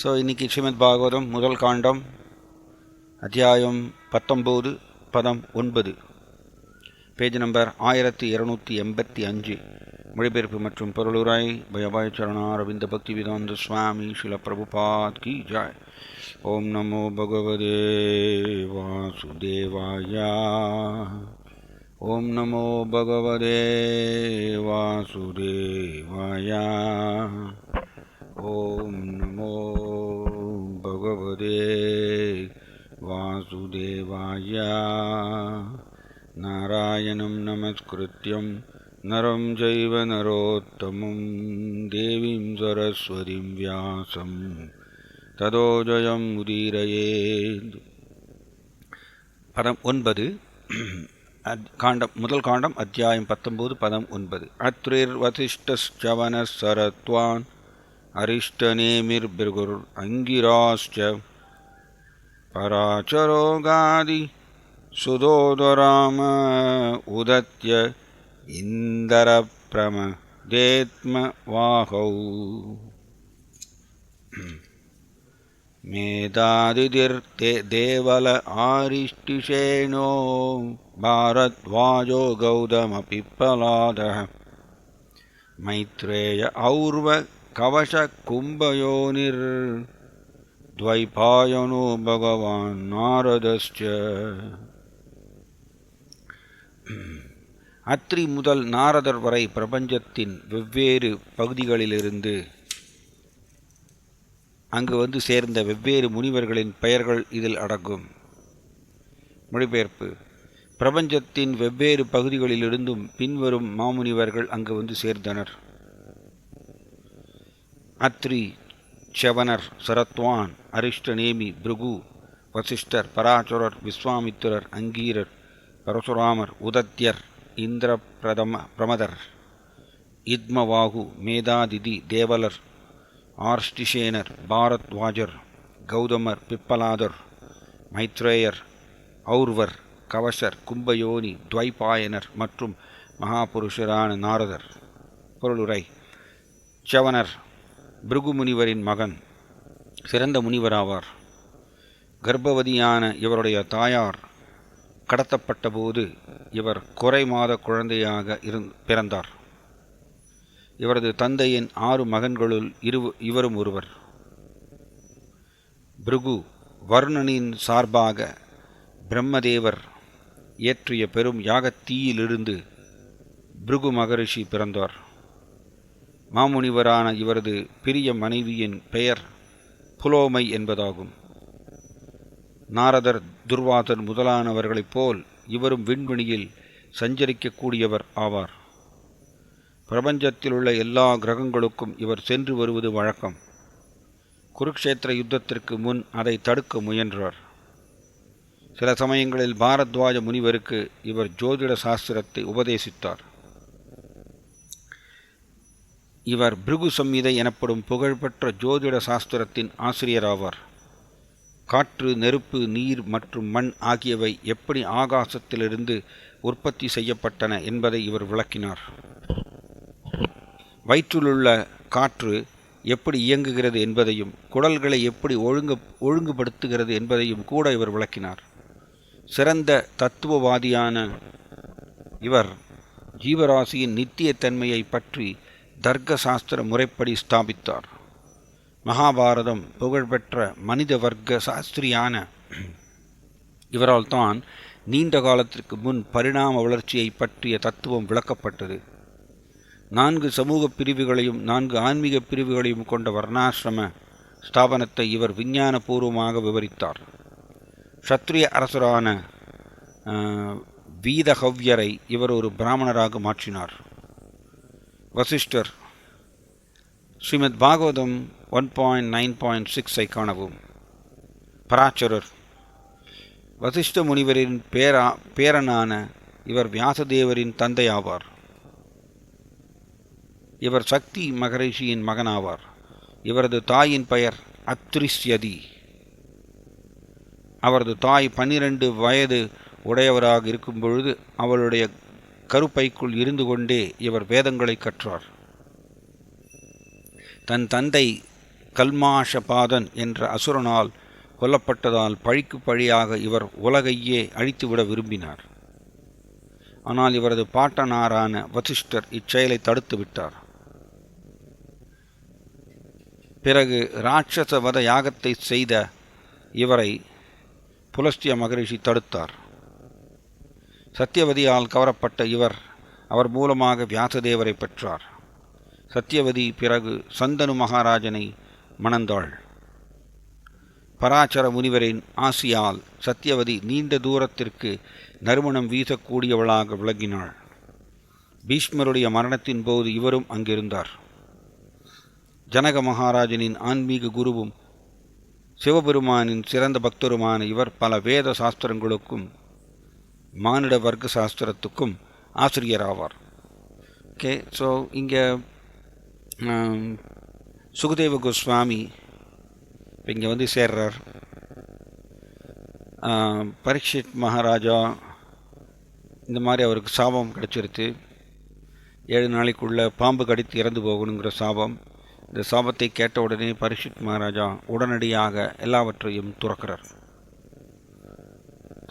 So இன்றைக்கி ஸ்ரீமத் பாகவதம் முதல் காண்டம் அத்தியாயம் 19 பதம் 9 பேஜ் நம்பர் 1285 மொழிபெயர்ப்பு மற்றும் பொருளுரை பயபாய் சரணாரவிந்த பக்தி வேதாந்த சுவாமி ஸ்ரீல பிரபுபாத் கி ஜாய். ஓம் நமோ பகவதே வாசுதேவாய. ஓம் நமோ பகவதே வாசுதேவாய. ஓம் நமோ பகவதே வாசுதேவாய. நாராயணம் நமஸ்கிருத்யம் நரம் ஜைவ நரோத்தமம் தேவீம் சரஸ்வதிம் வியாசம் ததோ ஜயம் உதீரயேத். பதம் 9 முதல் காண்டம் அத்தியாயம் 19 பதம் 9. அத்ரிர் வசிஷ்டஸ்சவனஸ் சரத்வான் அரிஷ்டநேமிர் பிருகுர் அங்கிராஸ்ச பராச்சரோகாதி சுதோதராம உதத்ய இந்தர பிரமதேத்ம வாஹௌ மேதாதிதிர் தேவல ஆரிஷ்டிஷேணோ பாரத்வாஜோ கௌதம பிப்பலாதः மைத்ரேய ஔர்வ கவச கும்பயோனிர் த்வைபாயனோ பகவான் நாரதஸ்ச. அத்ரி முதல் நாரதர் வரை பிரபஞ்சத்தின் வெவ்வேறு பகுதிகளிலிருந்து அங்கு வந்து சேர்ந்த வெவ்வேறு முனிவர்களின் பெயர்கள் இதில் அடங்கும். மொழிபெயர்ப்பு. பிரபஞ்சத்தின் வெவ்வேறு பகுதிகளிலிருந்தும் பின்வரும் மாமுனிவர்கள் அங்கு வந்து சேர்ந்தனர். அத்ரி, சவனர், சரத்வான், அரிஷ்டநேமி, பிருகு, வசிஷ்டர், பராசரர், விஸ்வாமித்திரர், அங்கீரர், பரசுராமர், உதத்யர், இந்திர பிரமதர், இத்மவாகு, மேதாதிதி, தேவலர், ஆர்ஷ்டிஷேனர், பாரத்வாஜர், கௌதமர், பிப்பலாதர், மைத்ரேயர், ஔர்வர், கவசர், கும்பயோனி, துவைபாயனர் மற்றும் மகாபுருஷரான நாரதர். பொருளுரை. சவனர் பிருகு முனிவரின் மகன், சிறந்த முனிவராவார். கர்ப்பவதியான இவருடைய தாயார் கடத்தப்பட்ட போது இவர் குறை மாத குழந்தையாக பிறந்தார். இவரது தந்தையின் 6 மகன்களுள் இவரும் ஒருவர். பிருகு வருணனின் சார்பாக பிரம்மதேவர் ஏற்றிய பெரும் யாகத்தீயிலிருந்து பிருகு மகரிஷி பிறந்தார். மாமுனிவரான இவரது பிரிய மனைவியின் பெயர் புலோமை என்பதாகும். நாரதர், துர்வாசர் முதலானவர்களைப் போல் இவரும் விண்வெளியில் சஞ்சரிக்கக்கூடியவர் ஆவார். பிரபஞ்சத்தில் உள்ள எல்லா கிரகங்களுக்கும் இவர் சென்று வருவது வழக்கம். குருக்ஷேத்திர யுத்தத்திற்கு முன் அதை தடுக்க முயன்றார். சில சமயங்களில் பாரத்வாஜ முனிவருக்கு இவர் ஜோதிட சாஸ்திரத்தை உபதேசித்தார். இவர் பிருகு சம்ஹிதை எனப்படும் புகழ்பெற்ற ஜோதிட சாஸ்திரத்தின் ஆசிரியராவார். காற்று, நெருப்பு, நீர் மற்றும் மண் ஆகியவை எப்படி ஆகாசத்திலிருந்து உற்பத்தி செய்யப்பட்டன என்பதை இவர் விளக்கினார். வயிற்றிலுள்ள காற்று எப்படி இயங்குகிறது என்பதையும் குடல்களை எப்படி ஒழுங்குபடுத்துகிறது என்பதையும் கூட இவர் விளக்கினார். சிறந்த தத்துவவாதியான இவர் ஜீவராசியின் நித்தியத்தன்மையை பற்றி தர்க்க சாஸ்திர முறைப்படி ஸ்தாபித்தார். மகாபாரதம் புகழ்பெற்ற மனித வர்க்க சாஸ்திரியான இவரால் தான் நீண்ட காலத்திற்கு முன் பரிணாம வளர்ச்சியை பற்றிய தத்துவம் விளக்கப்பட்டது. 4 சமூக பிரிவுகளையும் 4 ஆன்மீக பிரிவுகளையும் கொண்ட வர்ணாசிரம ஸ்தாபனத்தை இவர் விஞ்ஞானபூர்வமாக விவரித்தார். க்ஷத்ரிய அரசரான வீதஹவ்யரை இவர் ஒரு பிராமணராக மாற்றினார். வசிஷ்டர். ஸ்ரீமத் பாகவதம் 1.9.6 காணவும். பராச்சரர். வசிஷ்ட முனிவரின் பேரனான இவர் வியாசதேவரின் தந்தையாவார். இவர் சக்தி மகரிஷியின் மகனாவார். இவரது தாயின் பெயர் அத்ரிஸ்யதி. அவரது தாய் 12 வயது உடையவராக இருக்கும் பொழுது அவளுடைய கருப்பைக்குள் இருந்து கொண்டே இவர் வேதங்களை கற்றார். தன் தந்தை கல்மாஷபாதன் என்ற அசுரனால் கொல்லப்பட்டதால் பழிக்கு பழியாக இவர் உலகையே அழித்துவிட விரும்பினார். ஆனால் இவரது பாட்டனாரான வசிஷ்டர் இச்செயலை தடுத்து விட்டார். பிறகு இராட்சச வத யாகத்தை செய்த இவரை புலஸ்திய மகரிஷி தடுத்தார். சத்தியவதியால் கவரப்பட்ட இவர் அவர் மூலமாக வியாசதேவரை பெற்றார். சத்தியவதி பிறகு சந்தனு மகாராஜனை மணந்தாள். பராசர முனிவரின் ஆசியால் சத்தியவதி நீண்ட தூரத்திற்கு நறுமணம் வீசக்கூடியவளாக விளங்கினாள். பீஷ்மருடைய மரணத்தின் போது இவரும் அங்கிருந்தார். ஜனக மகாராஜனின் ஆன்மீக குருவும் சிவபெருமானின் சிறந்த பக்தருமான இவர் பல வேத சாஸ்திரங்களுக்கும் மானிட வர்க்க சாஸ்திரத்துக்கும் ஆசிரியராவார். ஓகே, ஸோ இங்கே சுகதேவ கோஸ்வாமி இங்கே வந்து சேர்றார். பரீட்சித் மகாராஜா இந்த மாதிரி அவருக்கு சாபம் கிடச்சிருச்சு. 7 நாளைக்குள்ளே பாம்பு கடித்து இறந்து போகணுங்கிற சாபம். இந்த சாபத்தை கேட்ட உடனே பரீட்சித் மகாராஜா உடனடியாக எல்லாவற்றையும் துறக்கிறார்.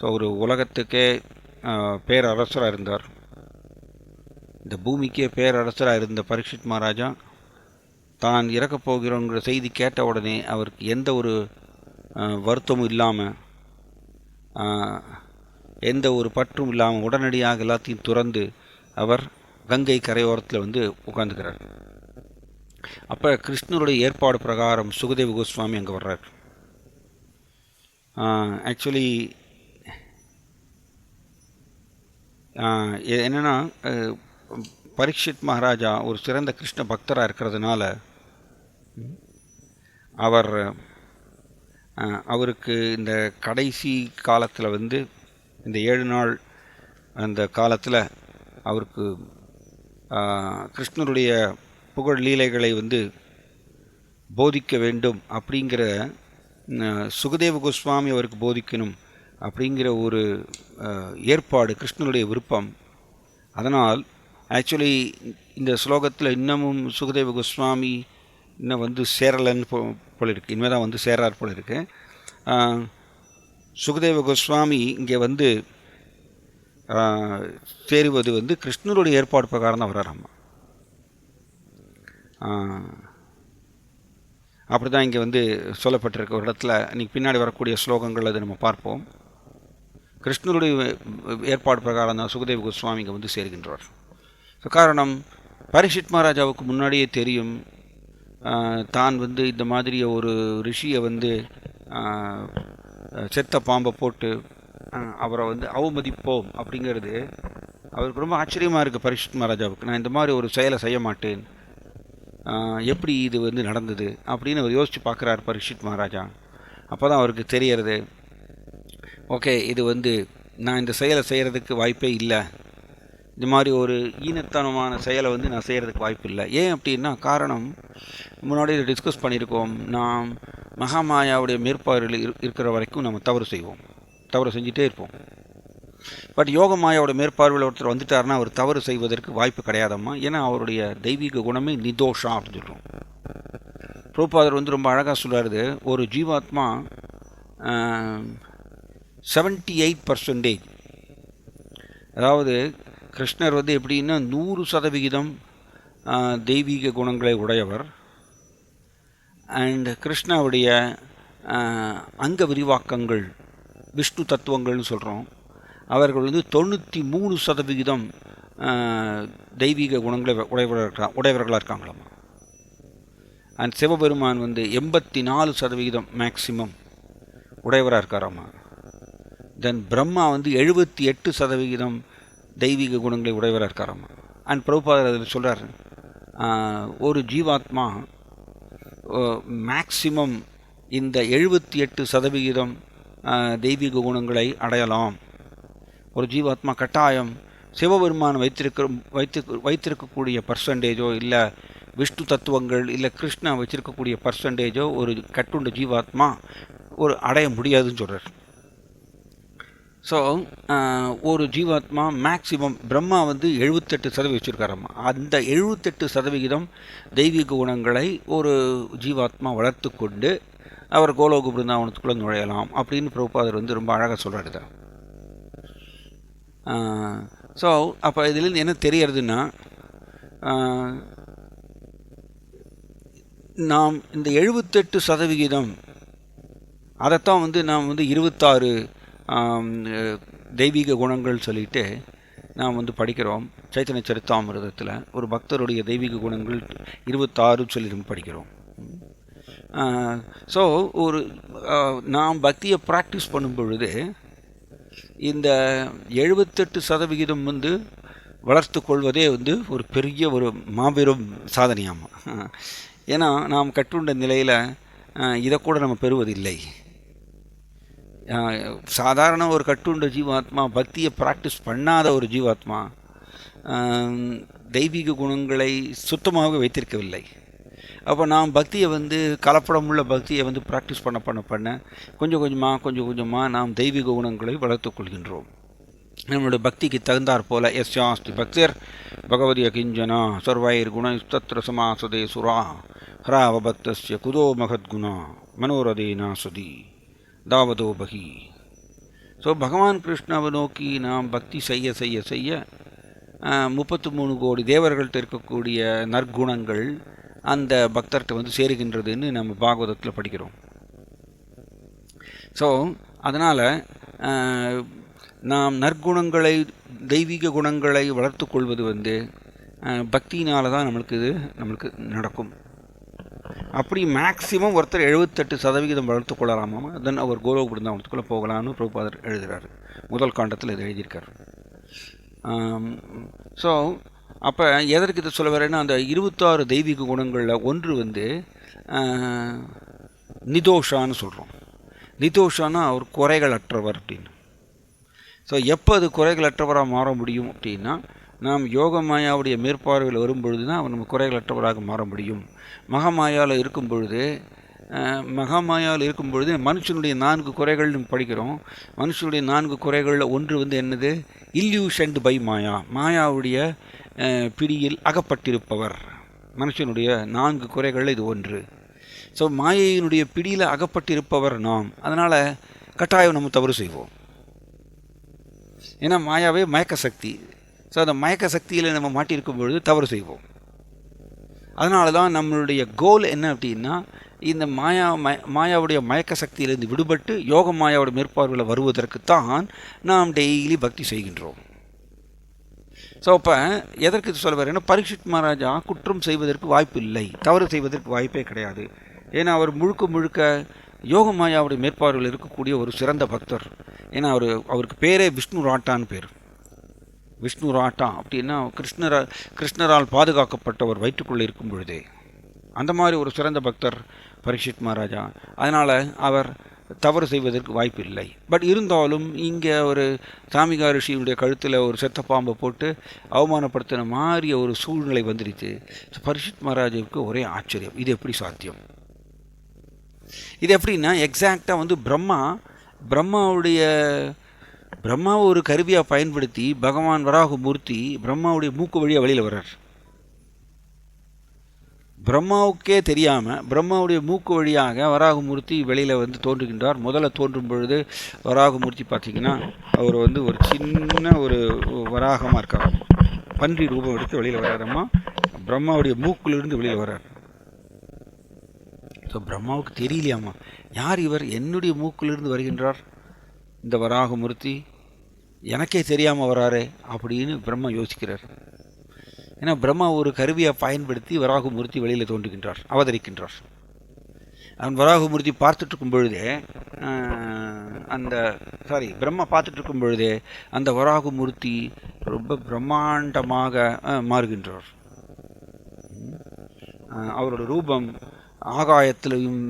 ஸோ ஒரு உலகத்துக்கே பேரரசராக இருந்தார். இந்த பூமிக்கே பேரரசராக இருந்த பரீட்சித் மகாராஜா தான் இறக்கப் போகிறோங்கிற செய்தி கேட்ட உடனே அவருக்கு எந்த ஒரு வருத்தமும் இல்லாமல், எந்த ஒரு பற்றும் இல்லாமல் உடனடியாக எல்லாத்தையும் துறந்து அவர் கங்கை கரையோரத்தில் வந்து உட்காந்துக்கிறார். அப்போ கிருஷ்ணருடைய ஏற்பாடு பிரகாரம் சுகதேவ கோஸ்வாமி அங்கே வர்றார். ஆக்சுவலி என்னென்னா, பரீட்சித் மகாராஜா ஒரு சிறந்த கிருஷ்ண பக்தராக இருக்கிறதுனால அவருக்கு இந்த கடைசி காலத்தில் வந்து இந்த 7 நாள் அந்த காலத்தில் அவருக்கு கிருஷ்ணருடைய புகழ் லீலைகளை வந்து போதிக்க வேண்டும் அப்படிங்கிற, சுகதேவ கோஸ்வாமி அவருக்கு போதிக்கணும் அப்படிங்கிற ஒரு ஏற்பாடு கிருஷ்ணருடைய விருப்பம். அதனால் ஆக்சுவலி இந்த ஸ்லோகத்தில் இன்னமும் சுகதேவ கோஸ்வாமி இன்னும் வந்து சேரலன்னு போல இருக்குது. இனிமேல் தான் வந்து சேரார் போல இருக்கு. சுகதேவ கோஸ்வாமி இங்கே வந்து சேருவது வந்து கிருஷ்ணருடைய ஏற்பாடு பிரகாரம் தான் வர்றாராம்மா. அப்படி தான் இங்கே வந்து சொல்லப்பட்டிருக்க ஒரு இடத்துல. இன்றைக்கி பின்னாடி வரக்கூடிய ஸ்லோகங்கள் அதை நம்ம பார்ப்போம். கிருஷ்ணருடைய ஏற்பாடு பிரகாரம் தான் சுகதேவ கோஸ்வாமி இங்கே வந்து சேர்கின்றார். ஸோ காரணம், பரீட்சித் மகாராஜாவுக்கு முன்னாடியே தெரியும் தான் வந்து இந்த மாதிரி ஒரு ரிஷியை வந்து செத்த பாம்பை போட்டு அவரை வந்து அவமதிப்போம் அப்படிங்கிறது அவருக்கு ரொம்ப ஆச்சரியமாக இருக்குது. பரீட்சித் மகாராஜாவுக்கு நான் இந்த மாதிரி ஒரு செயலை செய்ய மாட்டேன், எப்படி இது வந்து நடந்தது அப்படின்னு அவர் யோசித்து பார்க்குறார் பரீட்சித் மகாராஜா. அப்போ தான் அவருக்கு தெரியறது, ஓகே இது வந்து நான் இந்த செயலை செய்கிறதுக்கு வாய்ப்பே இல்லை, இந்த மாதிரி ஒரு ஈனத்தனமான செயலை வந்து நான் செய்கிறதுக்கு வாய்ப்பு இல்லை. ஏன் அப்படின்னா, காரணம் முன்னாடி இதை டிஸ்கஸ் பண்ணியிருக்கோம். நாம் மகாமாயாவுடைய மேற்பார்வையில் இருக்கிற வரைக்கும் நம்ம தவறு செய்வோம், தவறு செஞ்சுட்டே இருப்போம். பட் யோக மாயாவோட மேற்பார்வையில் ஒருத்தர் வந்துட்டாருன்னா அவர் தவறு செய்வதற்கு வாய்ப்பு கிடையாதம்மா. ஏன்னா அவருடைய தெய்வீக குணமே நிதோஷா அப்படின்னு சொல்கிறோம். பிரபுபாதர் வந்து ரொம்ப அழகாக சொல்கிறாரு, ஒரு ஜீவாத்மா 78%, அதாவது கிருஷ்ணர் வந்து எப்படின்னா 100% தெய்வீக குணங்களை உடையவர். அண்ட் கிருஷ்ணாவுடைய அங்க விரிவாக்கங்கள் விஷ்ணு தத்துவங்கள்னு சொல்கிறோம். அவர்கள் வந்து 93% தெய்வீக குணங்களை உடையவர்களாக இருக்காங்களாம். அண்ட் சிவபெருமான் வந்து 84% மேக்சிமம் உடையவராக இருக்காராம்மா. தென் பிரம்மா வந்து 78% தெய்வீக குணங்களை உடையவராக இருக்காராம்மா. அண்ட் பிரபுபாதர் அதில் சொல்கிறார், ஒரு ஜீவாத்மா மேக்சிமம் இந்த 78% தெய்வீக குணங்களை அடையலாம். ஒரு ஜீவாத்மா கட்டாயம் சிவபெருமான் வைத்திருக்கக்கூடிய பர்சன்டேஜோ இல்லை விஷ்ணு தத்துவங்கள் இல்லை கிருஷ்ணா வச்சிருக்கக்கூடிய பர்சன்டேஜோ ஒரு கட்டுண்ட ஜீவாத்மா ஒரு அடைய முடியாதுன்னு சொல்கிறார். ஸோ ஒரு ஜீவாத்மா மேக்சிமம் பிரம்மா வந்து 78% வச்சுருக்காரம்மா. அந்த 78% தெய்வீக குணங்களை ஒரு ஜீவாத்மா வளர்த்து கொண்டு அவர் கோலோக பிருந்தாவனத்துக்குள்ளே நுழையலாம் அப்படின்னு பிரபுபாதர் வந்து ரொம்ப அழகாக சொல்கிறாரு. ஸோ அப்போ இதுலேருந்து என்ன தெரியறதுன்னா, நாம் இந்த 78% அதைத்தான் வந்து நாம் வந்து 26 தெய்வீக குணங்கள் சொல்லிட்டு நாம் வந்து படிக்கிறோம். சைத்தன்ய சரித்தாமிர்தத்தில் ஒரு பக்தருடைய தெய்வீக குணங்கள் 26 சொல்லி நம்ம படிக்கிறோம். ஸோ ஒரு நாம் பக்தியை ப்ராக்டிஸ் பண்ணும் பொழுது இந்த 78% வந்து வளர்த்து கொள்வதே வந்து ஒரு பெரிய ஒரு மாபெரும் சாதனையாகும். ஏன்னா நாம் கற்றுண்ட நிலையில் இதை கூட நம்ம பெறுவதில்லை. சாதாரண ஒரு கட்டுண்ட ஜீவாத்மா, பக்தியை ப்ராக்டிஸ் பண்ணாத ஒரு ஜீவாத்மா தெய்வீக குணங்களை சுத்தமாக வைத்திருக்கவில்லை. அப்போ நாம் பக்தியை வந்து கலப்படமுள்ள பக்தியை வந்து ப்ராக்டிஸ் பண்ண கொஞ்சம் கொஞ்சமாக நாம் தெய்வீக குணங்களை வளர்த்து கொள்கின்றோம். நம்மளுடைய பக்திக்கு தகுந்தாற் போல யஸ்யாஸ்தி பக்திர் பகவதி அகிஞ்சனா சர்வைர் குணஸ்தத்ர சமாசதே சுரா ஹராவபக்தஸ்ய குதோ மகத்குணா மனோரதேனா சுதி தாவதோ பகி. ஸோ பகவான் கிருஷ்ணாவை நோக்கி நாம் பக்தி செய்ய 33 கோடி தேவர்கள்ட்ட இருக்கக்கூடிய நற்குணங்கள் அந்த பக்தர்கிட்ட வந்து சேருகின்றதுன்னு நம்ம பாகவதத்தில் படிக்கிறோம். ஸோ அதனால் நாம் நற்குணங்களை தெய்வீக குணங்களை வளர்த்து கொள்வது வந்து பக்தியினால தான் நம்மளுக்கு நடக்கும். அப்படி மேக்சிமம் ஒருத்தர் 78% வளர்த்து கொள்ளலாமா, தென் அவர் கோலோக பிருந்தாவனத்துக்குள்ளே போகலான்னு பிரபுபாதர் எழுதுகிறார். முதல் காண்டத்தில் இது எழுதியிருக்கார். ஸோ அப்போ எதற்கு இதை சொல்ல வரேன்னா, அந்த 26 தெய்வீக குணங்களில் ஒன்று வந்து நிதோஷான்னு சொல்கிறோம். நிதோஷான்னா அவர் குறைகள் அற்றவர் அப்படின்னு. ஸோ எப்போ அது குறைகள் அற்றவராக மாற முடியும் அப்படின்னா, நாம் யோக மாயாவுடைய மேற்பார்வையில் வரும்பொழுது தான் அவர் நம்ம குறைகள் அற்றவராக மாற முடியும். மகாமாயாவில் இருக்கும் பொழுது மனுஷனுடைய 4 குறைகள் நம்ம படிக்கிறோம். மனுஷனுடைய 4 குறைகளில் ஒன்று வந்து என்னது, இல்யூஷன்டு பை மாயா, மாயாவுடைய பிடியில் அகப்பட்டிருப்பவர். மனுஷனுடைய 4 குறைகளில் இது ஒன்று. ஸோ மாயையினுடைய பிடியில் அகப்பட்டிருப்பவர் நாம். அதனால் கட்டாயம் நம்ம தவறு செய்வோம். ஏன்னா மாயாவே மயக்க சக்தி. ஸோ அந்த மயக்க சக்தியில் நம்ம மாட்டியிருக்கும் பொழுது தவறு செய்வோம். அதனால தான் நம்மளுடைய கோல் என்ன அப்படின்னா, இந்த மாயாவுடைய மயக்க சக்தியிலிருந்து விடுபட்டு யோக மாயாவோட மேற்பார்வையில் வருவதற்குத்தான் நாம் டெய்லி பக்தி செய்கின்றோம். ஸோ அப்போ எதற்கு இது சொல்ல வரேன்னா, பரீட்சித் மகாராஜா குற்றம் செய்வதற்கு வாய்ப்பு இல்லை, தவறு செய்வதற்கு வாய்ப்பே கிடையாது. ஏன்னா அவர் முழுக்க யோக மாயாவுடைய மேற்பார்வையில் இருக்கக்கூடிய ஒரு சிறந்த பக்தர். ஏன்னா அவருக்கு பேரே விஷ்ணு ராட்டான்னு பேர். விஷ்ணு ராட்டா அப்படின்னா கிருஷ்ணரால் பாதுகாக்கப்பட்டவர் வயிற்றுக்குள்ளே இருக்கும் பொழுதே. அந்த மாதிரி ஒரு சிறந்த பக்தர் பரீட்சித் மகாராஜா. அதனால் அவர் தவறு செய்வதற்கு வாய்ப்பு இல்லை. பட் இருந்தாலும் இங்கே ஒரு சாமிகா ரிஷியுடைய கழுத்தில் ஒரு செத்த பாம்பை போட்டு அவமானப்படுத்தின மாதிரி ஒரு சூழ்நிலை வந்துடுச்சு. பரீட்சித் மகாராஜாவுக்கு ஒரே ஆச்சரியம், இது எப்படி சாத்தியம்? இது எப்படின்னா, எக்ஸாக்டாக வந்து பிரம்மாவை ஒரு கருவியாக பயன்படுத்தி பகவான் வராகமூர்த்தி பிரம்மாவுடைய மூக்கு வழியாக வெளியில் வர்றார். பிரம்மாவுக்கே தெரியாமல் பிரம்மாவுடைய மூக்கு வழியாக வராகமூர்த்தி வெளியில் வந்து தோன்றுகின்றார். முதல்ல தோன்றும் பொழுது வராகமூர்த்தி பார்த்திங்கன்னா அவர் வந்து ஒரு சின்ன ஒரு வராகமாக இருக்கார். பன்றி ரூபம் எடுத்து வெளியில் வர்றாரம்மா. பிரம்மாவுடைய மூக்கிலிருந்து வெளியில் வர்றார். ஸோ பிரம்மாவுக்கு தெரியலையாம்மா, யார் இவர், என்னுடைய மூக்கிலிருந்து வருகின்றார் இந்த வராகமூர்த்தி, எனக்கே தெரியாமல் வராரே அப்படின்னு பிரம்மா யோசிக்கிறார். ஏன்னா பிரம்மா ஒரு கருவியாக பயன்படுத்தி வராகமூர்த்தி வெளியில் தோன்றுகின்றார், அவதரிக்கின்றார். அவன் வராகமூர்த்தி பார்த்துட்ருக்கும் பொழுதே பிரம்மா பார்த்துட்ருக்கும் பொழுதே அந்த வராகமூர்த்தி ரொம்ப பிரம்மாண்டமாக மாறுகின்றார். அவரோட ரூபம் ஆகாயத்திலையும்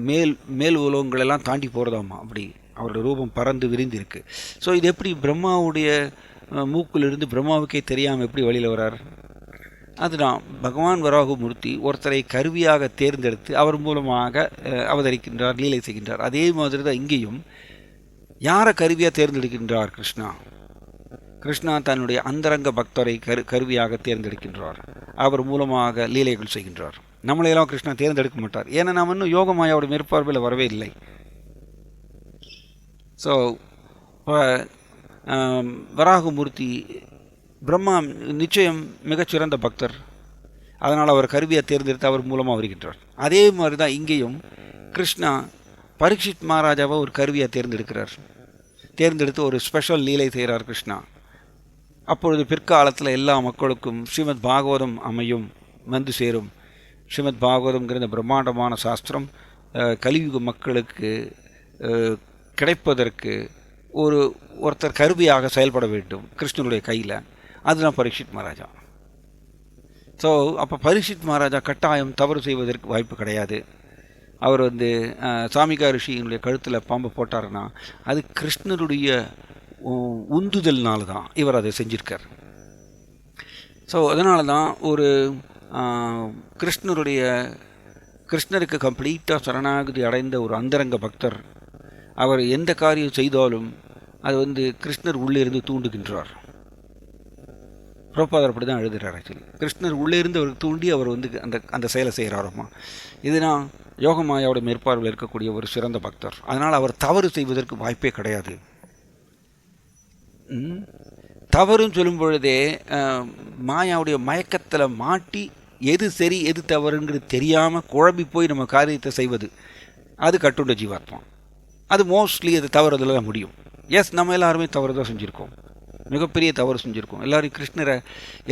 மேல் உலகங்களெல்லாம் தாண்டி போகிறதாம்மா. அப்படி அவரோட ரூபம் பறந்து விரிந்திருக்கு. ஸோ இது எப்படி பிரம்மாவுடைய மூக்கிலிருந்து பிரம்மாவுக்கே தெரியாமல் எப்படி வெளியில் வரார்? அதுதான் பகவான் வராகமூர்த்தி ஒருத்தரை கருவியாக தேர்ந்தெடுத்து அவர் மூலமாக அவதரிக்கின்றார், லீலை செய்கின்றார். அதே மாதிரி தான் இங்கேயும் யாரை கருவியாக தேர்ந்தெடுக்கின்றார் கிருஷ்ணா? கிருஷ்ணா தன்னுடைய அந்தரங்க பக்தரை கருவியாக தேர்ந்தெடுக்கின்றார். அவர் மூலமாக லீலைகள் செய்கின்றார். நம்மளையெல்லாம் கிருஷ்ணா தேர்ந்தெடுக்க மாட்டார். ஏன்னா நாம் இன்னும் யோகமாயாவோட மேற்பார்வையில் வரவே இல்லை. ஸோ இப்போ வராகமூர்த்தி பிரம்மா நிச்சயம் மிகச்சிறந்த பக்தர். அதனால் அவர் கருவியை தேர்ந்தெடுத்து அவர் மூலமாக வருகின்றார். அதே மாதிரி தான் இங்கேயும் கிருஷ்ணா பரீட்சித் மகாராஜாவை ஒரு கருவியை தேர்ந்தெடுக்கிறார். தேர்ந்தெடுத்து ஒரு ஸ்பெஷல் லீலை செய்கிறார் கிருஷ்ணா. அப்பொழுது பிற்காலத்தில் எல்லா மக்களுக்கும் ஸ்ரீமத் பாகவதம் அமையும், வந்து சேரும். ஸ்ரீமத் பாகவதம்ங்கிற இந்த பிரம்மாண்டமான சாஸ்திரம் கலியுக மக்களுக்கு கிடைப்பதற்கு ஒருத்தர் கருவியாக செயல்பட வேண்டும் கிருஷ்ணனுடைய கையில். அதுதான் பரீட்சித் மகாராஜா. ஸோ அப்போ பரீட்சித் மகாராஜா கட்டாயம் தவறு செய்வதற்கு வாய்ப்பு கிடையாது. அவர் சாமிகா ரிஷியினுடைய கழுத்தில் பாம்பு போட்டாருன்னா அது கிருஷ்ணருடைய உந்துதல்னால தான் இவர் அதை செஞ்சிருக்கார். ஸோ அதனால தான் ஒரு கிருஷ்ணருக்கு கம்ப்ளீட்டாக சரணாகதி அடைந்த ஒரு அந்தரங்க பக்தர் அவர் எந்த காரியம் செய்தாலும் அது கிருஷ்ணர் உள்ளே இருந்து தூண்டுகின்றார். பிரபாதர் அப்படி தான் எழுதுகிறார். ஆக்சுவலி கிருஷ்ணர் உள்ளே இருந்து அவருக்கு தூண்டி அவர் அந்த செயலை செய்கிறாரம்மா. இதுதான் யோகமாயாவோட மேற்பார்வையில் இருக்கக்கூடிய ஒரு சிறந்த பக்தர். அதனால் அவர் தவறு செய்வதற்கு வாய்ப்பே கிடையாது. தவறுன்னு சொல்லும் பொழுதே மாயாவுடைய மயக்கத்தில் மாட்டி எது சரி எது தவறுங்கிறது தெரியாமல் குழம்பி போய் நம்ம காரியத்தை செய்வது, அது கட்டுண்ட ஜீவாத்மா. அது மோஸ்ட்லி அது தவறுதல தான் முடியும். எஸ், நம்ம எல்லாருமே தவறு தான் செஞ்சுருக்கோம், மிகப்பெரிய தவறு செஞ்சுருக்கோம்.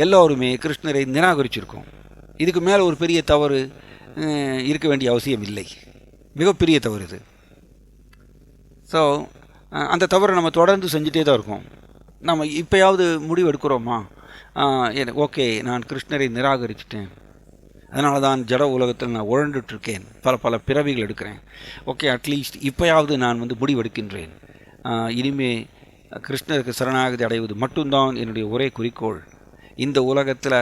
எல்லோருமே கிருஷ்ணரை நிராகரிச்சிருக்கோம். இதுக்கு மேலே ஒரு பெரிய தவறு இருக்க வேண்டிய அவசியம் இல்லை. மிகப்பெரிய தவறு இது. ஸோ அந்த தவறை நம்ம தொடர்ந்து செஞ்சுட்டே தான் இருக்கோம். நம்ம இப்போயாவது முடிவு எடுக்கிறோமா, ஓகே நான் கிருஷ்ணரை நிராகரிச்சிட்டேன், அதனால தான் ஜட உலகத்தில் நான் உழண்டுட்ருக்கேன், பல பிறவிகள் எடுக்கிறேன், ஓகே அட்லீஸ்ட் இப்போயாவது நான் முடிவெடுக்கின்றேன், இனிமே கிருஷ்ணருக்கு சரணாகதி அடைவது மட்டும்தான் என்னுடைய ஒரே குறிக்கோள், இந்த உலகத்தில்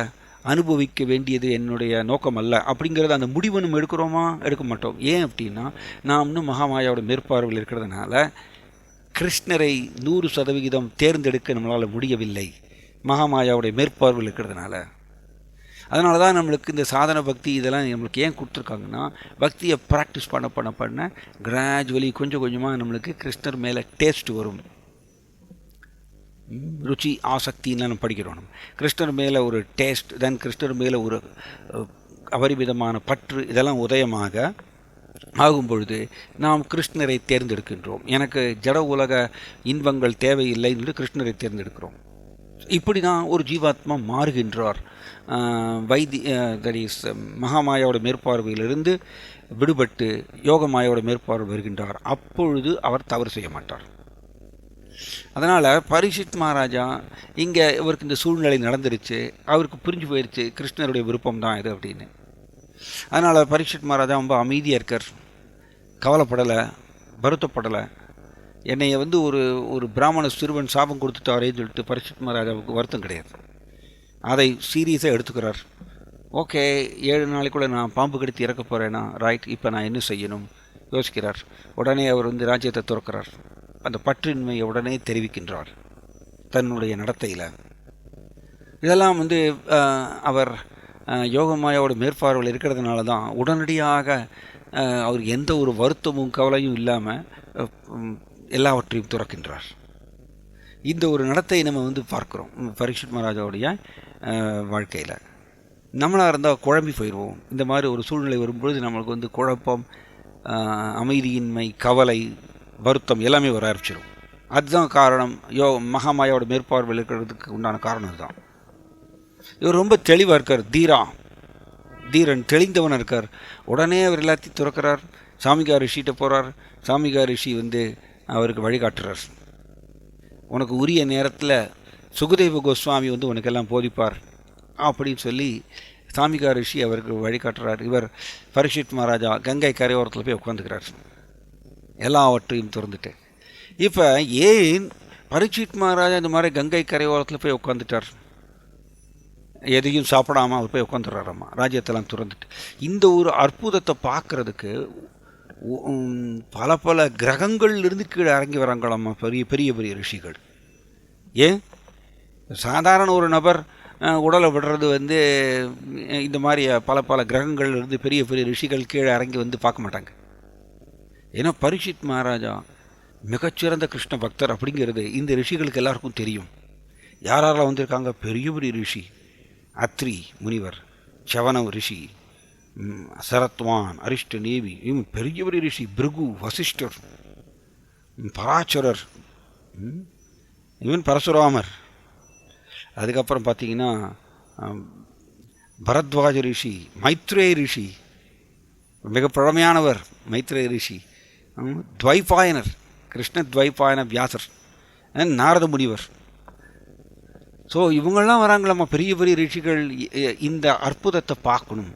அனுபவிக்க வேண்டியது என்னுடைய நோக்கம் அல்ல அப்படிங்கிறது அந்த முடிவு நம்ம எடுக்கிறோமா? எடுக்க மாட்டோம். ஏன் அப்படின்னா நாம் இன்னும் மகாமாயாவோட மேற்பார்வையில் இருக்கிறதுனால கிருஷ்ணரை 100% தேர்ந்தெடுக்க நம்மளால் முடியவில்லை, மகாமாயாவுடைய மேற்பார்வையில் இருக்கிறதுனால. அதனால தான் நம்மளுக்கு இந்த சாதன பக்தி இதெல்லாம் நம்மளுக்கு ஏன் கொடுத்துருக்காங்கன்னா, பக்தியை ப்ராக்டிஸ் பண்ண கிராஜுவலி கொஞ்சம் கொஞ்சமாக நம்மளுக்கு கிருஷ்ணர் மேலே டேஸ்ட் வரும். ருச்சி ஆசக்தின்னு நம்ம படிக்கிறோம். நம்ம கிருஷ்ணர் மேலே ஒரு டேஸ்ட், தென் கிருஷ்ணர் மேலே ஒரு அபரிமிதமான பற்று, இதெல்லாம் உதயமாக ஆகும் பொழுது நாம் கிருஷ்ணரை தேர்ந்தெடுக்கின்றோம். எனக்கு ஜட உலக இன்பங்கள் தேவையில்லை என்று கிருஷ்ணரை தேர்ந்தெடுக்கிறோம். இப்படி தான் ஒரு ஜீவாத்மா மாறுகின்றார். தட் இஸ் மகாமாயாவோட மேற்பார்வையிலிருந்து விடுபட்டு யோகமாயாவோட மேற்பார்வை வருகின்றார். அப்பொழுது அவர் தவறு செய்ய மாட்டார். அதனால் பரீட்சித் மகாராஜா இங்கே இவருக்கு இந்த சூழ்நிலை நடந்துருச்சு, அவருக்கு புரிஞ்சு போயிடுச்சு கிருஷ்ணருடைய விருப்பம் தான் இது அப்படின்னு. அதனால் பரீட்சித் மகாராஜா ரொம்ப அமைதியாக இருக்கார், கவலைப்படலை, வருத்தப்படலை. என்னை ஒரு பிராமண சிறுவன் சாபம் கொடுத்துட்டாரேன்னு சொல்லிட்டு பரீட்சித் மகாராஜாவுக்கு வருத்தம் கிடையாது. அதை சீரியஸாக எடுத்துக்கிறார். ஓகே, 7 நாளைக்குள்ளே நான் பாம்பு கடித்து இறக்க போகிறேன்னா ரைட், இப்போ நான் என்ன செய்யணும் யோசிக்கிறார். உடனே அவர் ராஜ்யத்தை துறக்கிறார். அந்த பற்றின்மையை உடனே தெரிவிக்கின்றார் தன்னுடைய நடத்தையில். இதெல்லாம் அவர் யோகமாயாவோட மேற்பார்வையில் இருக்கிறதுனால தான் உடனடியாக அவர் எந்த ஒரு வருத்தமும் கவலையும் இல்லாமல் எல்லாவற்றையும் துறக்கின்றார். இந்த ஒரு நடத்தை நம்ம பார்க்குறோம் பரீட்சித் மகாராஜாவுடைய வாழ்க்கையில். நம்மளாக இருந்தால் குழம்பி போயிடுவோம். இந்த மாதிரி ஒரு சூழ்நிலை வரும்பொழுது நம்மளுக்கு குழப்பம், அமைதியின்மை, கவலை, வருத்தம் எல்லாமே வர ஆரம்பிச்சிடும். அதுதான் காரணம். மகாமாயாவோட மேற்பார்வையில் இருக்கிறதுக்கு உண்டான காரணம் அதுதான். இவர் ரொம்ப தெளிவாக இருக்கார், தீரன் தெளிந்தவன் இருக்கார். உடனே அவர் எல்லாத்தையும் துறக்கிறார். சாமிகா ரிஷிகிட்ட போகிறார். சாமிகா ரிஷி அவருக்கு வழிகாட்டுறார். உனக்கு உரிய நேரத்தில் சுகதேவ கோஸ்வாமி உனக்கெல்லாம் போதிப்பார் அப்படின்னு சொல்லி சாமிகா ரிஷி அவருக்கு வழிகாட்டுறார். இவர் பரீட்சித் மகாராஜா கங்கை கரையோரத்தில் போய் உட்காந்துக்கிறார், எல்லாவற்றையும் திறந்துட்டு. இப்போ ஏன் பரீட்சித் மகாராஜா இந்த மாதிரி கங்கை கரையோரத்தில் போய் உட்காந்துட்டார்? எதையும் சாப்பிடாமல் அவர் போய் உட்காந்துடுறாராம்மா, ராஜ்யத்தெல்லாம் திறந்துட்டு. இந்த ஒரு அற்புதத்தை பார்க்குறதுக்கு பல பல கிரகங்கள்லேருந்து கீழே இறங்கி வராங்களாம்மா பெரிய பெரிய பெரிய ரிஷிகள். ஏன் சாதாரண ஒரு நபர் உடலை விடுறது இந்த மாதிரி பல பல கிரகங்கள்லேருந்து பெரிய பெரிய ரிஷிகள் கீழே இறங்கி பார்க்க மாட்டாங்க. ஏன்னா பரீட்சித் மகாராஜா மிகச்சிறந்த கிருஷ்ண பக்தர் அப்படிங்கிறது இந்த ரிஷிகளுக்கு எல்லாருக்கும் தெரியும். யாரெல்லாம் வந்திருக்காங்க? பெரிய பெரிய ரிஷி அத்ரி முனிவர், சவனவ் ரிஷி, சரத்வான், அரிஷ்ட நேவி, இவன் பெரிய பெரிய ரிஷி, பிருகு, வசிஷ்டர், பராச்சரர், இவன் பரசுராமர். அதுக்கப்புறம் பார்த்தீங்கன்னா பரத்வாஜ ரிஷி, மைத்ரேய ரிஷி, மிக பழமையானவர் மைத்ரேய ரிஷி, துவைபாயனர், கிருஷ்ண துவைபாயன வியாசர், நாரத முனிவர். ஸோ இவங்கெல்லாம் வராங்களாம்மா பெரிய பெரிய ரிஷிகள் இந்த அற்புதத்தை பார்க்கணும்.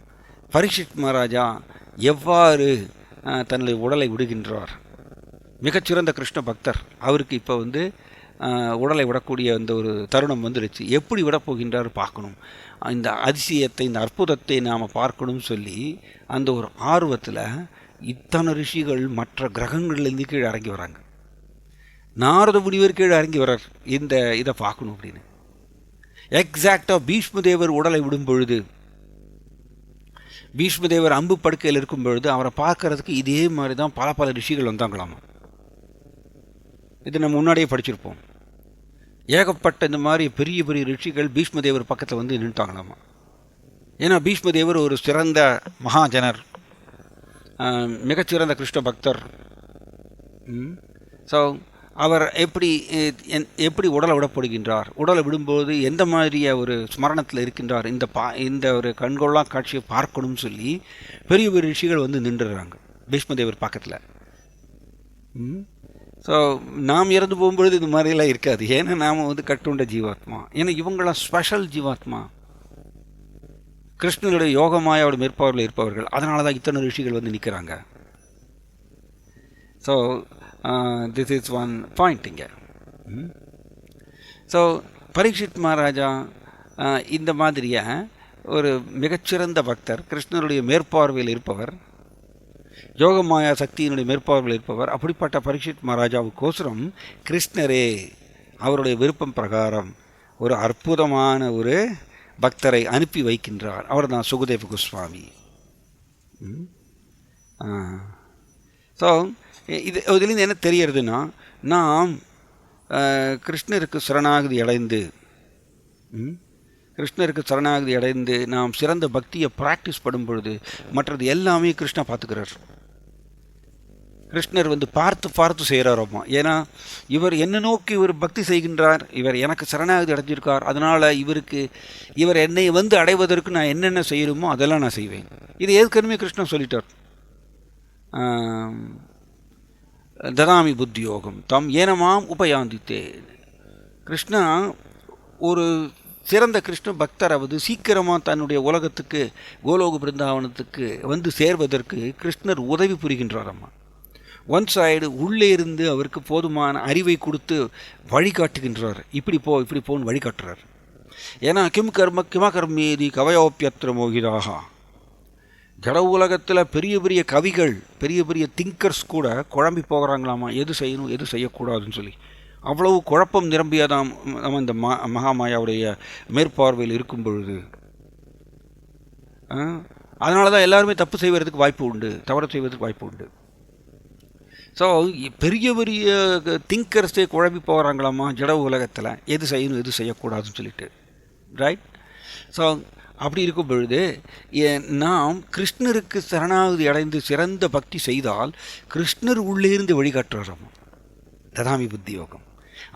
பரீட்சித் மகாராஜா எவ்வாறு தன்னுடைய உடலை விடுகின்றார்? மிகச்சிறந்த கிருஷ்ண பக்தர், அவருக்கு இப்போ உடலை விடக்கூடிய அந்த ஒரு தருணம் வந்துடுச்சு. எப்படி விடப்போகின்றார் பார்க்கணும். இந்த அதிசயத்தை, இந்த அற்புதத்தை நாம் பார்க்கணும்னு சொல்லி அந்த ஒரு ஆர்வத்தில் இத்தனை ரிஷிகள் மற்ற கிரகங்கள்லேருந்து கீழே இறங்கி வராங்க. நாரத முனிவர் கீழே இறங்கி வர்றார் இதை பார்க்கணும் அப்படின்னு. எக்ஸாக்டாக பீஷ்மதேவர் உடலை விடும் பொழுது, பீஷ்மதேவர் அம்பு படுக்கையில் இருக்கும் பொழுது அவரை பார்க்கறதுக்கு இதே மாதிரி தான் பல பல ரிஷிகள் வந்தாங்களாமா. இது நம்ம முன்னாடியே படிச்சிருப்போம். ஏகப்பட்ட இந்த மாதிரி பெரிய பெரிய ரிஷிகள் பீஷ்மதேவர் பக்கத்தில் நின்றுட்டாங்களாமா. ஏன்னா பீஷ்மதேவர் ஒரு சிறந்த மகாஜனர், மிகச்சிறந்த கிருஷ்ண பக்தர். ஸோ அவர் எப்படி உடலை விடப்படுகின்றார், உடலை விடும்போது எந்த மாதிரிய ஒரு ஸ்மரணத்தில் இருக்கின்றார், இந்த ஒரு கண்கொள்ளா காட்சியை பார்க்கணும்னு சொல்லி பெரிய பெரிய ரிஷிகள் நின்றுறாங்க பீஷ்மதேவர் பக்கத்தில். ஸோ நாம் இறந்து போகும்பொழுது இது மாதிரிலாம் இருக்காது. ஏன்னா நாம் கட்டுண்ட ஜீவாத்மா. ஏன்னா இவங்களாம் ஸ்பெஷல் ஜீவாத்மா, கிருஷ்ணனுடைய யோகமாயோட மேற்பார்வையில் இருப்பவர்கள். அதனால தான் இத்தனை ரிஷிகள் நிற்கிறாங்க. So this is one point இங்கே. ஸோ பரீட்சித் மகாராஜா இந்த மாதிரியா ஒரு மிகச்சிறந்த பக்தர், கிருஷ்ணனுடைய மேற்பார்வையில் இருப்பவர், யோகமாயா சக்தியினுடைய மேற்பார்வையில் இருப்பவர். அப்படிப்பட்ட பரீட்சித் மகாராஜாவுக்கோசரம் கிருஷ்ணரே அவருடைய விருப்பம் பிரகாரம் ஒரு அற்புதமான ஒரு பக்தரை அனுப்பி வைக்கின்றார். அவர் தான் சுகதேவ கோஸ்வாமி. ஸோ இதுலேருந்து என்ன தெரியறதுன்னா, நாம் கிருஷ்ணருக்கு சரணாகதி அடைந்து நாம் சிறந்த பக்தியை ப்ராக்டிஸ் பண்ணும் பொழுது மற்றது எல்லாமே கிருஷ்ணா பார்த்துக்கிறார். கிருஷ்ணர் பார்த்து பார்த்து செய்கிறாராம்மா. ஏன்னா இவர் என்ன நோக்கி இவர் பக்தி செய்கின்றார், இவர் எனக்கு சரணாகதி அடைஞ்சிருக்கார், அதனால் இவர் என்னை அடைவதற்கு நான் என்னென்ன செய்யணுமோ அதெல்லாம் நான் செய்வேன். இது ஏற்கனவே கிருஷ்ணன் சொல்லிட்டார். ததாமி புத்தி யோகம் தம் ஏனமாம் உபயாந்தித்தே. கிருஷ்ணா ஒரு சிறந்த கிருஷ்ண பக்தராவது சீக்கிரமாக தன்னுடைய உலகத்துக்கு, கோலோக பிருந்தாவனத்துக்கு சேர்வதற்கு கிருஷ்ணர் உதவி புரிகின்றாரம்மா. ஒன் சைடு உள்ளே இருந்து அவருக்கு போதுமான அறிவை கொடுத்து வழிகாட்டுகின்றார். இப்படி போன்னு வழிகாட்டுறார். ஏன்னா கிமகர்மேதி கவயோப்பியத்திர மோகிதாக. ஜட உலகத்தில் பெரிய பெரிய கவிகள், பெரிய பெரிய திங்கர்ஸ் கூட குழம்பி போகிறாங்களாமா, எது செய்யணும் எது செய்யக்கூடாதுன்னு சொல்லி. அவ்வளவு குழப்பம் நிரம்பியதாம் நம்ம இந்த மகாமாயாவுடைய மேற்பார்வையில் இருக்கும் பொழுது. அதனால தான் எல்லாருமே தப்பு செய்வதற்கு வாய்ப்பு உண்டு, தவறு செய்வதற்கு வாய்ப்பு உண்டு. ஸோ பெரிய பெரிய திங்கர்ஸே குழம்பி போகிறாங்களாமா ஜட உலகத்தில், எது செய்யணும் எது செய்யக்கூடாதுன்னு சொல்லிட்டு. ரைட். ஸோ அப்படி இருக்கும் பொழுது நாம் கிருஷ்ணருக்கு சரணாகதி அடைந்து சிறந்த பக்தி செய்தால் கிருஷ்ணர் உள்ளே இருந்து வழிகாட்டுறாராம். ததாமி புத்தி யோகம்.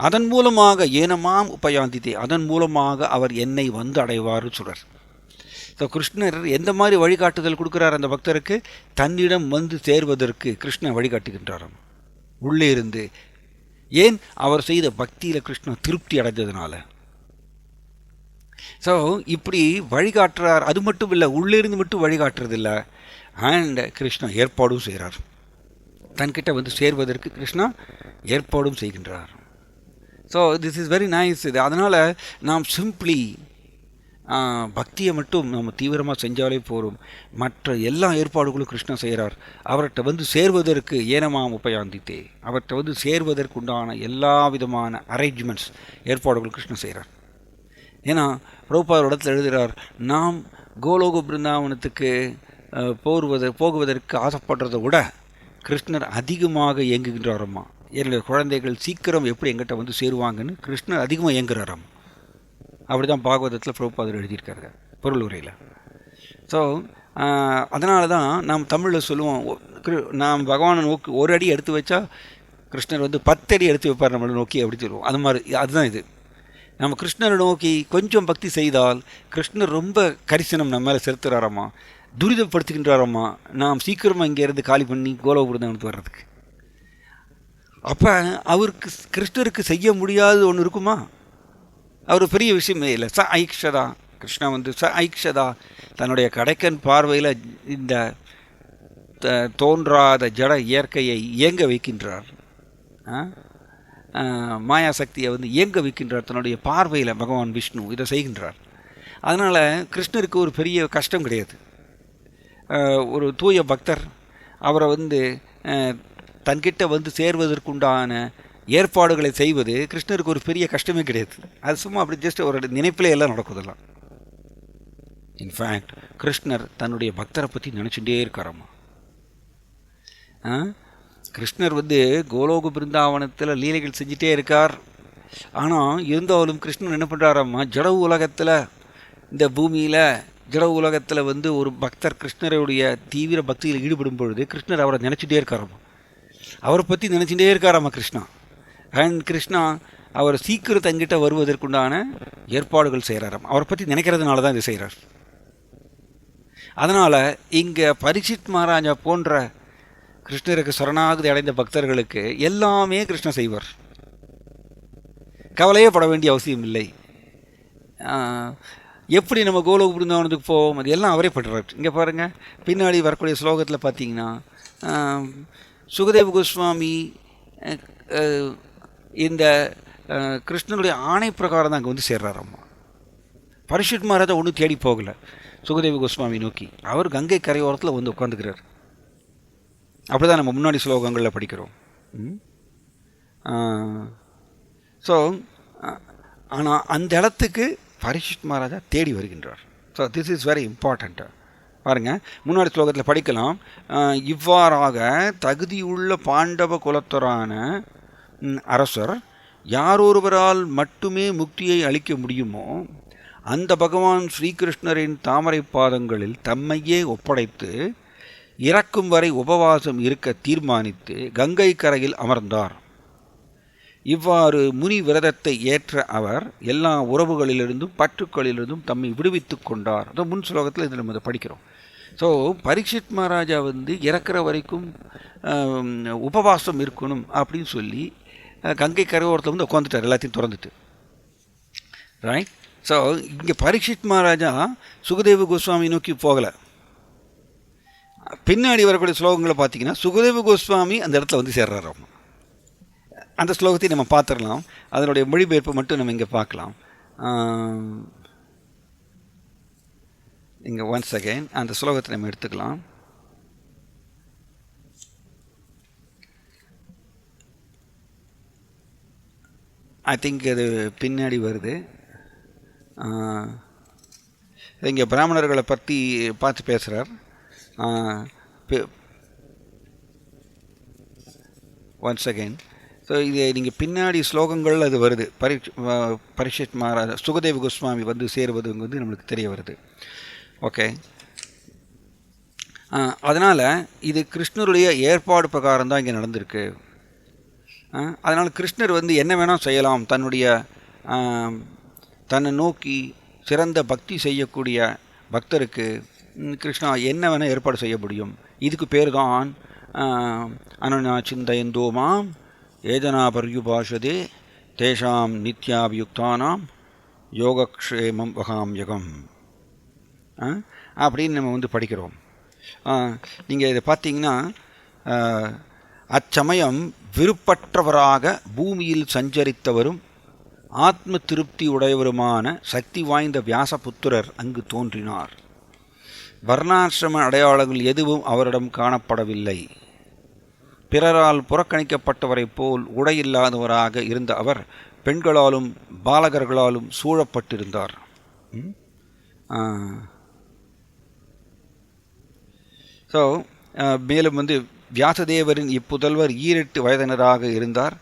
அதன் மூலமாக ஏனமாம் உபயாந்தித்தே, அதன் மூலமாக அவர் என்னை அடைவார்னு சொல்கிறார். ஸோ கிருஷ்ணர் எந்த மாதிரி வழிகாட்டுதல் கொடுக்குறார் அந்த பக்தருக்கு? தன்னிடம் சேர்வதற்கு கிருஷ்ணன் வழிகாட்டுகின்றாராம் உள்ளே இருந்து. ஏன்? அவர் செய்த பக்தியில் கிருஷ்ணன் திருப்தி அடைந்ததுனால. ஸோ இப்படி வழிகாட்டுறார். அது மட்டும் இல்லை, உள்ளே இருந்து மட்டும் வழிகாட்டுறதில்லை, அண்ட் கிருஷ்ணா ஏற்பாடும் செய்கிறார். தன்கிட்ட சேர்வதற்கு கிருஷ்ணா ஏற்பாடும் செய்கின்றார். So this is very nice. இது அதனால் நாம் சிம்பிளி பக்தியை மட்டும் நம்ம தீவிரமாக செஞ்சாலே போகும். மற்ற எல்லா ஏற்பாடுகளும் கிருஷ்ணன் செய்கிறார். அவர்கிட்ட வந்து சேர்வதற்கு ஏனமாம் உபயாந்தித்தே, அவர்கிட்ட வந்து சேர்வதற்கு உண்டான எல்லா விதமான அரேஞ்ச்மெண்ட்ஸ் ஏற்பாடுகளும் கிருஷ்ணன் செய்கிறார். ஏன்னா பிரபுபாதர் இடத்துல எழுதுகிறார், நாம் கோலோக பிருந்தாவனத்துக்கு போகுவதற்கு ஆசைப்படுறதை விட கிருஷ்ணர் அதிகமாக இயங்குகின்றாரம்மா. என்னுடைய குழந்தைகள் சீக்கிரம் எப்படி எங்கிட்ட வந்து சேருவாங்கன்னு கிருஷ்ணர் அதிகமாக இயங்குறாராம். அப்படி தான் பாகவதத்தில் பிரபுபாதர் எழுதியிருக்காரு பொருள் உரையில். ஸோ அதனால தான் நாம் தமிழில் சொல்லுவோம், நாம் பகவானை நோக்கி ஒரு அடி எடுத்து வச்சா கிருஷ்ணர் வந்து 10 அடி எடுத்து வைப்பார் நம்மளை நோக்கி, அப்படி சொல்லுவோம். அது மாதிரி அதுதான் இது. நம்ம கிருஷ்ணரை நோக்கி கொஞ்சம் பக்தி செய்தால் கிருஷ்ணர் ரொம்ப கரிசனம் நம்ம மேலே செலுத்துகிறாரம்மா, துரிதப்படுத்துகின்றாரம்மா, நாம் சீக்கிரமாக இங்கேருந்து காலி பண்ணி கோலோபுரதம் வர்றதுக்கு. அப்போ அவருக்கு கிருஷ்ணருக்கு செய்ய முடியாதது ஒன்று இருக்குமா? அவர் பெரிய விஷயமே இல்லை. ஐக்ஷதா, கிருஷ்ணா வந்து ஐக்ஷதா, தன்னுடைய கடைக்கன் பார்வையில் இந்த தோன்றாத ஜட இயற்கையை இயங்க வைக்கின்றார். மாயாசக்தியை வந்து இயங்க வைக்கின்றார் தன்னுடைய பார்வையில். பகவான் விஷ்ணு இதை செய்கின்றார். அதனால் கிருஷ்ணருக்கு ஒரு பெரிய கஷ்டம் கிடையாது. ஒரு தூய பக்தர் அவரை வந்து தன்கிட்ட வந்து சேர்வதற்குண்டான ஏற்பாடுகளை செய்வது கிருஷ்ணருக்கு ஒரு பெரிய கஷ்டமே கிடையாது. அது சும்மா அப்படி ஜஸ்ட் ஒரு நினைப்பிலே எல்லாம் நடக்குதெல்லாம். இன்ஃபேக்ட் கிருஷ்ணர் தன்னுடைய பக்தரை பற்றி நினச்சிட்டே இருக்காரம்மா. கிருஷ்ணர் வந்து கோலோக பிருந்தாவனத்தில் லீலைகள் செஞ்சிட்டே இருக்கார். ஆனால் இருந்தாலும் கிருஷ்ணர் என்ன பண்ணுறாரம்மா, ஜட உலகத்தில், இந்த பூமியில் ஜட உலகத்தில் வந்து ஒரு பக்தர் கிருஷ்ணருடைய தீவிர பக்தியில் ஈடுபடும் பொழுது கிருஷ்ணர் அவரை நினச்சிட்டே இருக்காரம்மா, அவரை பற்றி நினச்சிட்டே இருக்காராம்மா கிருஷ்ணா. அண்ட் கிருஷ்ணா அவர் சீக்கிரம் தங்கிட்ட வருவதற்குண்டான ஏற்பாடுகள் செய்கிறாராம். அவரை பற்றி நினைக்கிறதுனால தான் இது செய்கிறார். அதனால் இங்கே பரீட்சித் மகாராஜா போன்ற கிருஷ்ணருக்கு சரணாகதி அடைந்த பக்தர்களுக்கு எல்லாமே கிருஷ்ணர் செய்வார். கவலையே பட வேண்டிய அவசியம் இல்லை. எப்படி நம்ம கோலோக பிருந்தாவனத்துக்கு போவோம், அது எல்லாம் அவரே பண்ணுறார். இங்கே பாருங்கள், பின்னாடி வரக்கூடிய ஸ்லோகத்தில் பார்த்தீங்கன்னா சுகதேவ கோஸ்வாமி இந்த கிருஷ்ணனுடைய ஆணை பிரகாரம் தான் அங்கே வந்து சேர்றாரம்மா. பரீட்சித் மகாராஜா ஒன்றும் தேடி போகலை சுகதேவ கோஸ்வாமி நோக்கி. அவர் கங்கை கரையோரத்தில் வந்து உட்காந்துக்கிறார். அப்படி தான் நம்ம முன்னாடி ஸ்லோகங்களில் படிக்கிறோம். ஸோ ஆனால் அந்த இடத்துக்கு பரீட்சித் மகாராஜா தேடி வருகின்றார். So this is very important. பாருங்கள், முன்னாடி ஸ்லோகத்தில் படிக்கலாம். இவ்வாறாக தகுதியுள்ள பாண்டவ குலத்தரான அரசர் யாரொருவரால் மட்டுமே முக்தியை அளிக்க முடியுமோ அந்த பகவான் ஸ்ரீகிருஷ்ணரின் தாமரை பாதங்களில் தம்மையே ஒப்படைத்து இறக்கும் வரை உபவாசம் இருக்க தீர்மானித்து கங்கை கரையில் அமர்ந்தார். இவ்வாறு முனி விரதத்தை ஏற்ற அவர் எல்லா உறவுகளிலிருந்தும் பற்றுக்களிலிருந்தும் தம்மை விடுவித்து கொண்டார். அதோ முன் ஸ்லோகத்தில் இதில் நம்ம இதை படிக்கிறோம். ஸோ பரீட்சித் மகாராஜா வந்து இறக்குற வரைக்கும் உபவாசம் இருக்கணும் அப்படின்னு சொல்லி கங்கை கரையோரத்தில் வந்து உட்காந்துட்டார், எல்லாத்தையும் திறந்துட்டு. ரைட். ஸோ இங்கே பரீட்சித் மகாராஜா சுகதேவ கோஸ்வாமி நோக்கி போகலை. பின்னாடி வரக்கூடிய ஸ்லோகங்களை பார்த்தீங்கன்னா சுகதேவ கோஸ்வாமி அந்த இடத்துல வந்து சேர்றாராம். அந்த ஸ்லோகத்தை நம்ம பார்த்துடலாம். அதனுடைய மொழிபெயர்ப்பு மட்டும் நம்ம இங்கே பார்க்கலாம். இங்கே ஒன்ஸ் அகைன் அந்த ஸ்லோகத்தை நம்ம எடுத்துக்கலாம். ஐ திங்க் அது பின்னாடி வருது. இங்கே பிராமணர்களை பற்றி பார்த்து பேசுகிறார். Once again. ஸோ இது நீங்கள் பின்னாடி ஸ்லோகங்கள் அது வருது. பரீட்சித் மகாராஜா சுகதேவ கோஸ்வாமி வந்து சேருவது வந்து நம்மளுக்கு தெரிய வருது. ஓகே. அதனால் இது கிருஷ்ணருடைய ஏற்பாடு பிரகாரம் தான் இங்கே நடந்திருக்கு. அதனால் கிருஷ்ணர் வந்து என்ன வேணால் செய்யலாம். தன்னை நோக்கி சிறந்த பக்தி செய்யக்கூடிய பக்தருக்கு கிருஷ்ணா என்ன வேணால் ஏற்பாடு செய்ய முடியும். இதுக்கு பேர் தான் அனன்யா சிந்தயந்தோ மாம் ஏதனா பர்யுபாஷதே தேஷாம் நித்யாபியுக்தானாம் யோகக்ஷேமம் வகாம்யகம் அப்படின்னு நம்ம வந்து படிக்கிறோம். நீங்கள் இதை பார்த்தீங்கன்னா அச்சமயம் விருப்பற்றவராக பூமியில் சஞ்சரித்தவரும் ஆத்ம திருப்தி உடையவருமான சக்தி வாய்ந்த வியாசபுத்திரர் அங்கு தோன்றினார். வர்ணாசிரம அடையாளங்கள் எதுவும் அவரிடம் காணப்படவில்லை. பிறரால் புறக்கணிக்கப்பட்டவரைப் போல் உடையில்லாதவராக இருந்த அவர் பெண்களாலும் பாலகர்களாலும் சூழப்பட்டிருந்தார். ஸோ மேலும் வியாசதேவரின் இப்புதல்வர் 8 வயதினராக இருந்தார்.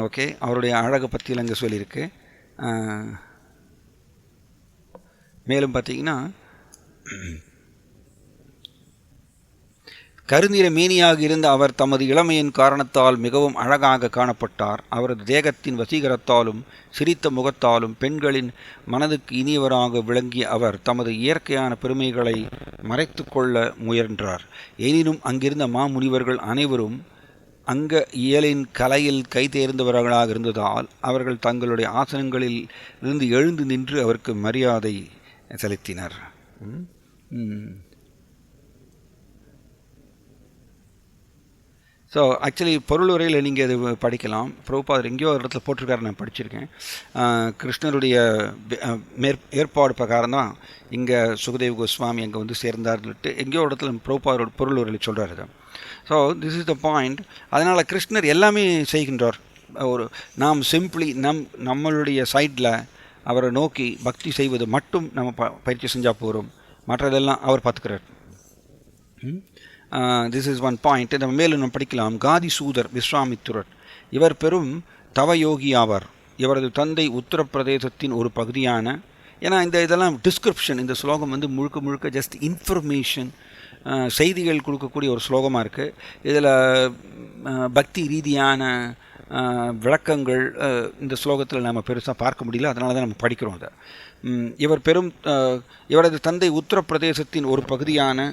ஓகே, அவருடைய அழகை பற்றியில் அங்கே சொல்லியிருக்கு. மேலும் பார்த்தீங்கன்னா கருநிற மேனியாக இருந்த அவர் தமது இளமையின் காரணத்தால் மிகவும் அழகாக காணப்பட்டார். அவரது தேகத்தின் வசீகரத்தாலும் சிரித்த முகத்தாலும் பெண்களின் மனதுக்கு இனியவராக விளங்கிய அவர் தமது இயற்கையான பெருமைகளை மறைத்து கொள்ள முயன்றார். எனினும் அங்கிருந்த மாமுனிவர்கள் அனைவரும் அங்க இயலின் கலையில் கைதேர்ந்தவர்களாக இருந்ததால் அவர்கள் தங்களுடைய ஆசனங்களில் இருந்து எழுந்து நின்று அவருக்கு மரியாதை செலுத்தினர். ஸோ ஆக்சுவலி பொருளுரையில் நீங்கள் இது படிக்கலாம். பிரபுபாதர் எங்கேயோ ஒரு இடத்துல போட்டிருக்காரு, நான் படிச்சிருக்கேன். கிருஷ்ணருடைய ஏற்பாடு பிரகாரம் தான் இங்கே சுகதேவ் கோஸ்வாமி அங்கே சேர்ந்தார்னுட்டு எங்கேயோ ஒரு இடத்துல பிரபுபாதரோட பொருளுரையில் சொல்கிறாரு. So this is the point. அதனால் கிருஷ்ணர் எல்லாமே செய்கின்றார். நாம் சிம்பிளி நம்மளுடைய சைடில் அவரை நோக்கி பக்தி செய்வது மட்டும் நம்ம பயிற்சி செஞ்சால் போகிறோம், மற்றதெல்லாம் அவர் பார்த்துக்கிறார். This is one point. நம்ம மேலும் நம்ம படிக்கலாம். காதி சூதர் விஸ்வாமித்திரர் இவர் பெரும் தவயோகி ஆவார். இவரது தந்தை உத்தரப்பிரதேசத்தின் ஒரு பகுதியான, ஏன்னா இதெல்லாம் டிஸ்கிரிப்ஷன், இந்த ஸ்லோகம் முழுக்க முழுக்க ஜஸ்ட் இன்ஃபர்மேஷன், செய்திகள் கொடுக்கக்கூடிய ஒரு ஸ்லோகமாக இருக்குது. இதில் பக்தி ரீதியான விளக்கங்கள் இந்த ஸ்லோகத்தில் நம்ம பெருசாக பார்க்க முடியல, அதனால தான் நம்ம படிக்கிறோம் அதை. இவரது தந்தை உத்தரப்பிரதேசத்தின் ஒரு பகுதியான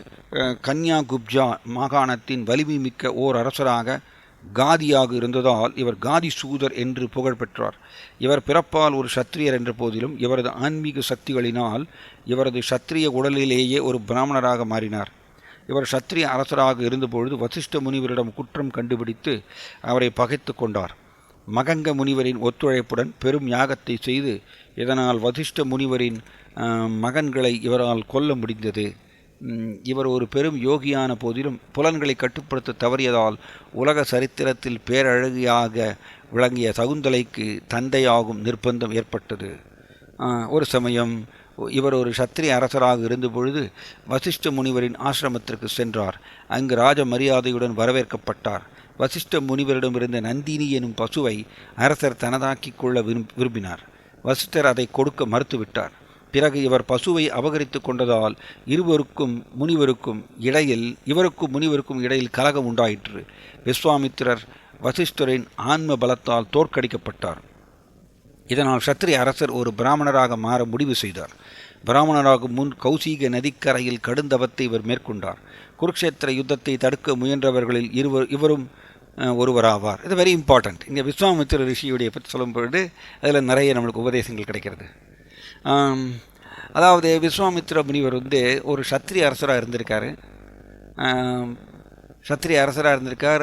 கன்யாகுப்ஜா மாகாணத்தின் வலிமை மிக்க ஓர் அரசராக காதியாக இருந்ததால் இவர் காதி சூதர் என்று புகழ் பெற்றார். இவர் பிறப்பால் ஒரு சத்திரியர் என்ற போதிலும் இவரது ஆன்மீக சக்திகளினால் இவரது சத்திரிய உடலிலேயே ஒரு பிராமணராக மாறினார். இவர் சத்திரிய அரசராக இருந்தபொழுது வசிஷ்ட முனிவரிடம் குற்றம் கண்டுபிடித்து அவரை பகைத்து கொண்டார். மகங்க முனிவரின் ஒத்துழைப்புடன் பெரும் யாகத்தை செய்து இதனால் வசிஷ்ட முனிவரின் மகன்களை இவரால் கொல்ல முடிந்தது. இவர் ஒரு பெரும் யோகியான போதிலும் புலன்களை கட்டுப்படுத்த தவறியதால் உலக சரித்திரத்தில் பேரழகியாக விளங்கிய சகுந்தலைக்கு தந்தையாகும் நிர்பந்தம் ஏற்பட்டது. ஒரு சமயம் இவர் ஒரு சத்திரிய அரசராக இருந்தபொழுது வசிஷ்ட முனிவரின் ஆசிரமத்திற்கு சென்றார். அங்கு ராஜ மரியாதையுடன் வரவேற்கப்பட்டார். வசிஷ்ட முனிவரிடமிருந்த நந்தினி எனும் பசுவை அரசர் தனதாக்கிக் கொள்ள விரும்பினார். வசிஷ்டர் அதை கொடுக்க மறுத்துவிட்டார். பிறகு இவர் பசுவை அபகரித்து கொண்டதால் இவருக்கும் முனிவருக்கும் இடையில் கலகம் உண்டாயிற்று. விஸ்வாமித்திரர் வசிஷ்டரின் ஆன்ம பலத்தால் தோற்கடிக்கப்பட்டார். இதனால் சத்திரிய அரசர் ஒரு பிராமணராக மாற முடிவு செய்தார். பிராமணராகும் முன் கௌசிக நதிக்கரையில் கடுந்தவத்தை இவர் மேற்கொண்டார். குருக்ஷேத்திர யுத்தத்தை தடுக்க முயன்றவர்களில் இவரும் ஒருவராவார். இது வெரி இம்பார்ட்டண்ட். இங்கே விஸ்வாமித்திர ரிஷியுடைய பற்றி சொல்லும்பொழுது அதில் நிறைய நம்மளுக்கு உபதேசங்கள் கிடைக்கிறது. அதாவது விஸ்வாமித்திர முனிவர் ஒரு சத்திரிய அரசராக இருந்திருக்கார்.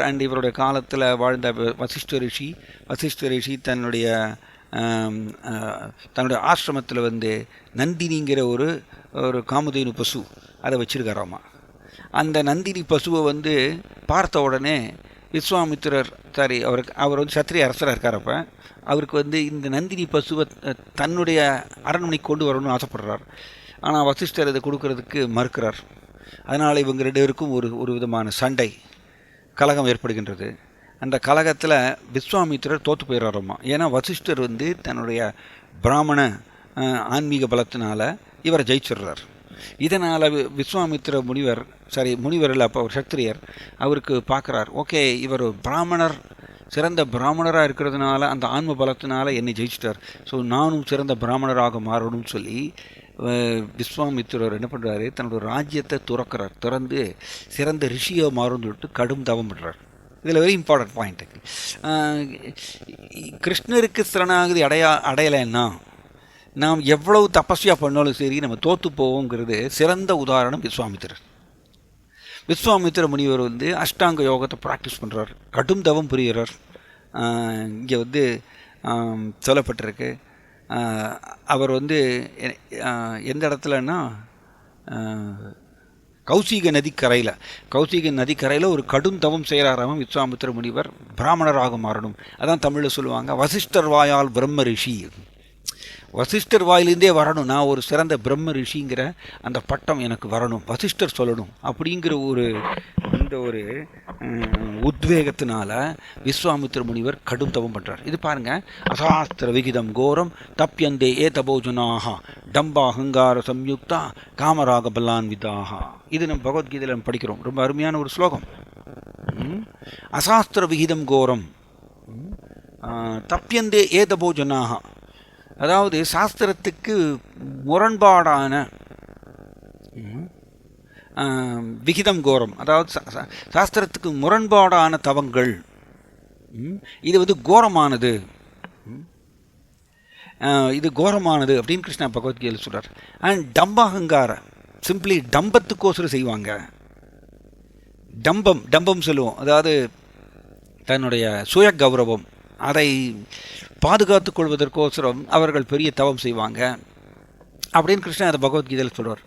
அண்ட் இவருடைய காலத்தில் வாழ்ந்த வசிஷ்ட ரிஷி தன்னுடைய ஆசிரமத்தில் நந்தினிங்கிற ஒரு காமதேனு பசு அதை வச்சிருக்காராமா. அந்த நந்தினி பசுவை பார்த்த உடனே விஸ்வாமித்திரர் அவர் சத்திரிய அரசராக இருக்காரப்ப அவருக்கு இந்த நந்தினி பசுவை தன்னுடைய அரண்மனைக்கு கொண்டு வரணும்னு ஆசைப்படுறார். ஆனால் வசிஷ்டர் இதை கொடுக்கறதுக்கு மறுக்கிறார். அதனால் இவங்க 2 பேருக்கும் ஒரு விதமான சண்டை, கலகம் ஏற்படுகின்றது. அந்த கலகத்தில் விஸ்வாமித்திரர் தோற்று போயிடுறாரம்மா. ஏன்னா வசிஷ்டர் தன்னுடைய பிராமண ஆன்மீக பலத்தினால இவரை ஜெயிச்சிடுறார். இதனால் விஸ்வாமித்திர முனிவரில் அப்போ ஒரு சத்திரியர் அவருக்கு பார்க்குறார், ஓகே இவர் சிறந்த பிராமணராக இருக்கிறதுனால அந்த ஆன்ம பலத்தினால என்னை ஜெயிச்சிட்டார், ஸோ நானும் சிறந்த பிராமணராக மாறணும்னு சொல்லி விஸ்வாமித்திரர் என்ன பண்ணுறாரு, தன்னோட ராஜ்யத்தை திறந்து சிறந்த ரிஷியாக மாறும்னு சொல்லிட்டு கடும் தவம் பண்ணுறார். இதில் வெரி இம்பார்ட்டன்ட் பாயிண்ட். கிருஷ்ணருக்கு சரணாகதி அடையலைன்னா நாம் எவ்வளவு தபஸ்யா பண்ணாலும் சரி நம்ம தோற்று போவோங்கிறது சிறந்த உதாரணம் விஸ்வாமித்திர முனிவர் அஷ்டாங்க யோகத்தை ப்ராக்டிஸ் பண்ணுறார், கடும் தவம் புரிகிறார். இங்கே சொல்லப்பட்டிருக்கு அவர் வந்து எந்த இடத்துலன்னா கௌசிக நதிக்கரையில் ஒரு கடும் தவம் செய்கிறாராம் விஸ்வாமித்திர முனிவர். பிராமணராக மாறணும். அதான் தமிழில் சொல்லுவாங்க, வசிஷ்டர் வாயால் பிரம்ம ரிஷி. வசிஷ்டர் வாயிலேருந்தே வரணும், நான் ஒரு சிறந்த பிரம்ம ரிஷிங்கிற அந்த பட்டம் எனக்கு வரணும், வசிஷ்டர் சொல்லணும் அப்படிங்கிற இந்த ஒரு உத்வேகத்தினால விஸ்வாமித்திர முனிவர் கடும் தவம் பண்ணுறார். இது பாருங்கள், அசாஸ்திர விகிதம் கோரம் தப்யந்தே ஏ தபோஜனாக டம்பா ஹங்கார சம்யுக்தா காமராக பல்லான்விதாகா. இது நம்ம பகவத்கீதையில் நம்ம படிக்கிறோம். ரொம்ப அருமையான ஒரு ஸ்லோகம். அசாஸ்திர விகிதம் கோரம் தப்யந்தே ஏ தபோஜனாக, அதாவது சாஸ்திரத்துக்கு முரண்பாடான விகிதம் கோரம், அதாவது சாஸ்திரத்துக்கு முரண்பாடான தவங்கள், இது வந்து கோரமானது, இது கோரமானது அப்படின்னு கிருஷ்ணா பகவத்கீதையில் சொல்கிறார். அண்ட் டம்பாகங்கார, சிம்பிளி டம்பத்துக்கோசரம் செய்வாங்க. டம்பம் சொல்லுவோம், அதாவது தன்னுடைய சுய கௌரவம் அதை பாதுகாத்து கொள்வதற்கோசரம் அவர்கள் பெரிய தவம் செய்வாங்க அப்படின்னு கிருஷ்ணன் அதை பகவத்கீதையில் சொல்கிறார்.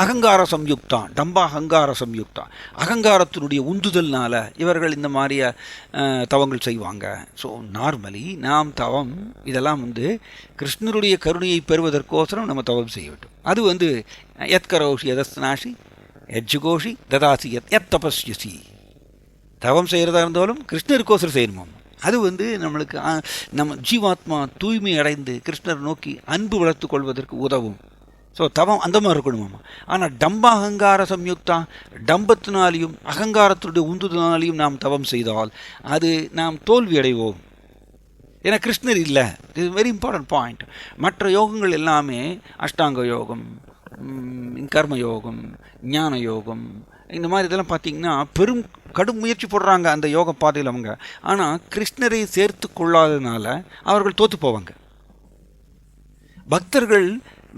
அகங்கார சம்யுக்தா, டம்பா அகங்கார சம்யுக்தா, அகங்காரத்தினுடைய உந்துதல்னால இவர்கள் இந்த மாதிரிய தவங்கள் செய்வாங்க. ஸோ நார்மலி நாம் தவம் இதெல்லாம் வந்து கிருஷ்ணருடைய கருணையை பெறுவதற்கோசரம் நம்ம தவம் செய்ய வேண்டும். அது வந்து எத் கரோஷி எதஸ்நாஷி எஜ்ஜுகோஷி ததாசி எத் தபஸ்யசி. தவம் செய்கிறதா இருந்தாலும் கிருஷ்ணருக்கோசரம் செய்யணுமாம். அது வந்து நம்மளுக்கு நம்ம ஜீவாத்மா தூய்மை அடைந்து கிருஷ்ணர் நோக்கி அன்பு வளர்த்து கொள்வதற்கு உதவும். ஸோ தவம் அந்த மாதிரி இருக்கணுமாம்மா. ஆனால் டம்ப அகங்கார சம்யுக்தா, டம்பத்தினாலையும் அகங்காரத்துடைய உந்துதனாலையும் நாம் தவம் செய்தால் அது நாம் தோல்வி அடைவோம். ஏன்னா கிருஷ்ணர் இல்லை. இது வெரி இம்பார்ட்டன்ட் பாயிண்ட். மற்ற யோகங்கள் எல்லாமே அஷ்டாங்க யோகம், கர்மயோகம், ஞான யோகம், இந்த மாதிரி இதெல்லாம் பார்த்திங்கன்னா கடும் முயற்சி போடுறாங்க அந்த யோக பாதையில் அவங்க. ஆனால் கிருஷ்ணரை சேர்த்து கொள்ளாததுனால அவர்கள் தோற்று போவாங்க. பக்தர்கள்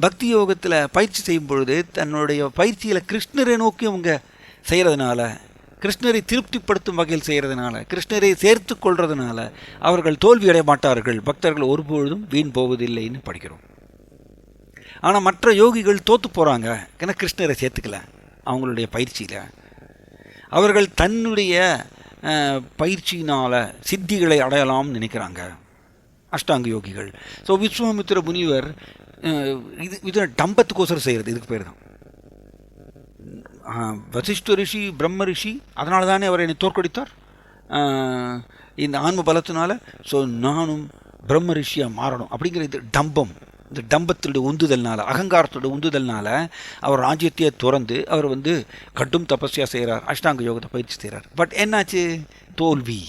பக்தி யோகத்தில் பயிற்சி செய்யும் பொழுது தன்னுடைய பயிற்சியில் கிருஷ்ணரை நோக்கி அவங்க செய்கிறதுனால, கிருஷ்ணரை திருப்திப்படுத்தும் வகையில் செய்கிறதுனால, கிருஷ்ணரை சேர்த்து கொள்றதுனால அவர்கள் தோல்வி அடைய மாட்டார்கள். பக்தர்கள் ஒருபொழுதும் வீண் போவதில்லைன்னு படிக்கிறோம். ஆனால் மற்ற யோகிகள் தோற்று போகிறாங்க. ஏன்னா கிருஷ்ணரை சேர்த்துக்கல அவங்களுடைய பயிற்சியில். அவர்கள் தன்னுடைய பயிற்சியினால் சித்திகளை அடையலாம்னு நினைக்கிறாங்க அஷ்டாங்க யோகிகள். ஸோ விஸ்வாமித்திர முனிவர் இது டம்பத்துக்கோசரம் செய்கிறது. இதுக்கு பேர் தான் வசிஷ்ட ரிஷி பிரம்ம ரிஷி. அதனால தானே அவர் என்னை தோற்கடித்தார் இந்த ஆன்ம பலத்தினால. ஸோ நானும் பிரம்ம ரிஷியாக மாறணும் அப்படிங்கிற இது டம்பம். இந்த டம்பத்துடைய உந்துதல்னால, அகங்காரத்துடைய உந்துதல்னால அவர் ராஜ்யத்தையே துறந்து அவர் வந்து கடும் தபஸ்யா செய்கிறார், அஷ்டாங்க யோகத்தை பயிற்சி செய்கிறார். பட் என்னாச்சு? தோல்வி.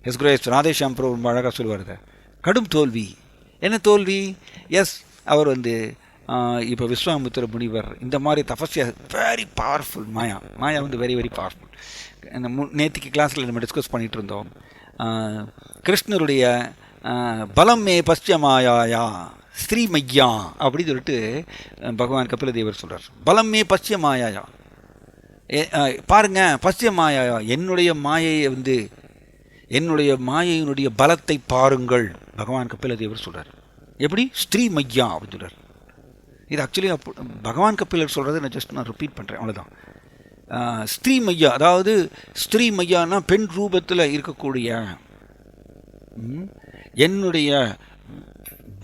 எஸ் குரேஸ் ராதேஷாம் பிரபு ரொம்ப அழகாக சொல்லுவார், கடும் தோல்வி. என்ன தோல்வி? எஸ், அவர் வந்து இப்போ விஸ்வாமித்திர முனிவர் இந்த மாதிரி தபஸ்யா வெரி பவர்ஃபுல். மாயா வந்து வெரி வெரி பவர்ஃபுல். இந்த நேற்றுக்கு கிளாஸில் நம்ம டிஸ்கஸ் பண்ணிகிட்டு இருந்தோம். கிருஷ்ணருடைய பலம் மே பஸ்ய மாயாயா ஸ்ரீ மையா அப்படின்னு சொல்லிட்டு பகவான் கபிலதேவர் சொல்கிறார். பலம் மே பஸ்ய மாயாயா, பாருங்க, பஸ்ய மாயாயா, என்னுடைய மாயையை வந்து என்னுடைய மாயையினுடைய பலத்தை பாருங்கள் பகவான் கபிலதேவர் சொல்கிறார். எப்படி? ஸ்ரீ மையா அப்படின்னு சொல்கிறார். இது ஆக்சுவலி பகவான் கபிலர் சொல்கிறது நான் ரிப்பீட் பண்ணுறேன், அவ்வளோதான். ஸ்ரீ மையா, அதாவது ஸ்ரீ மையானா பெண் ரூபத்தில் இருக்கக்கூடிய என்னுடைய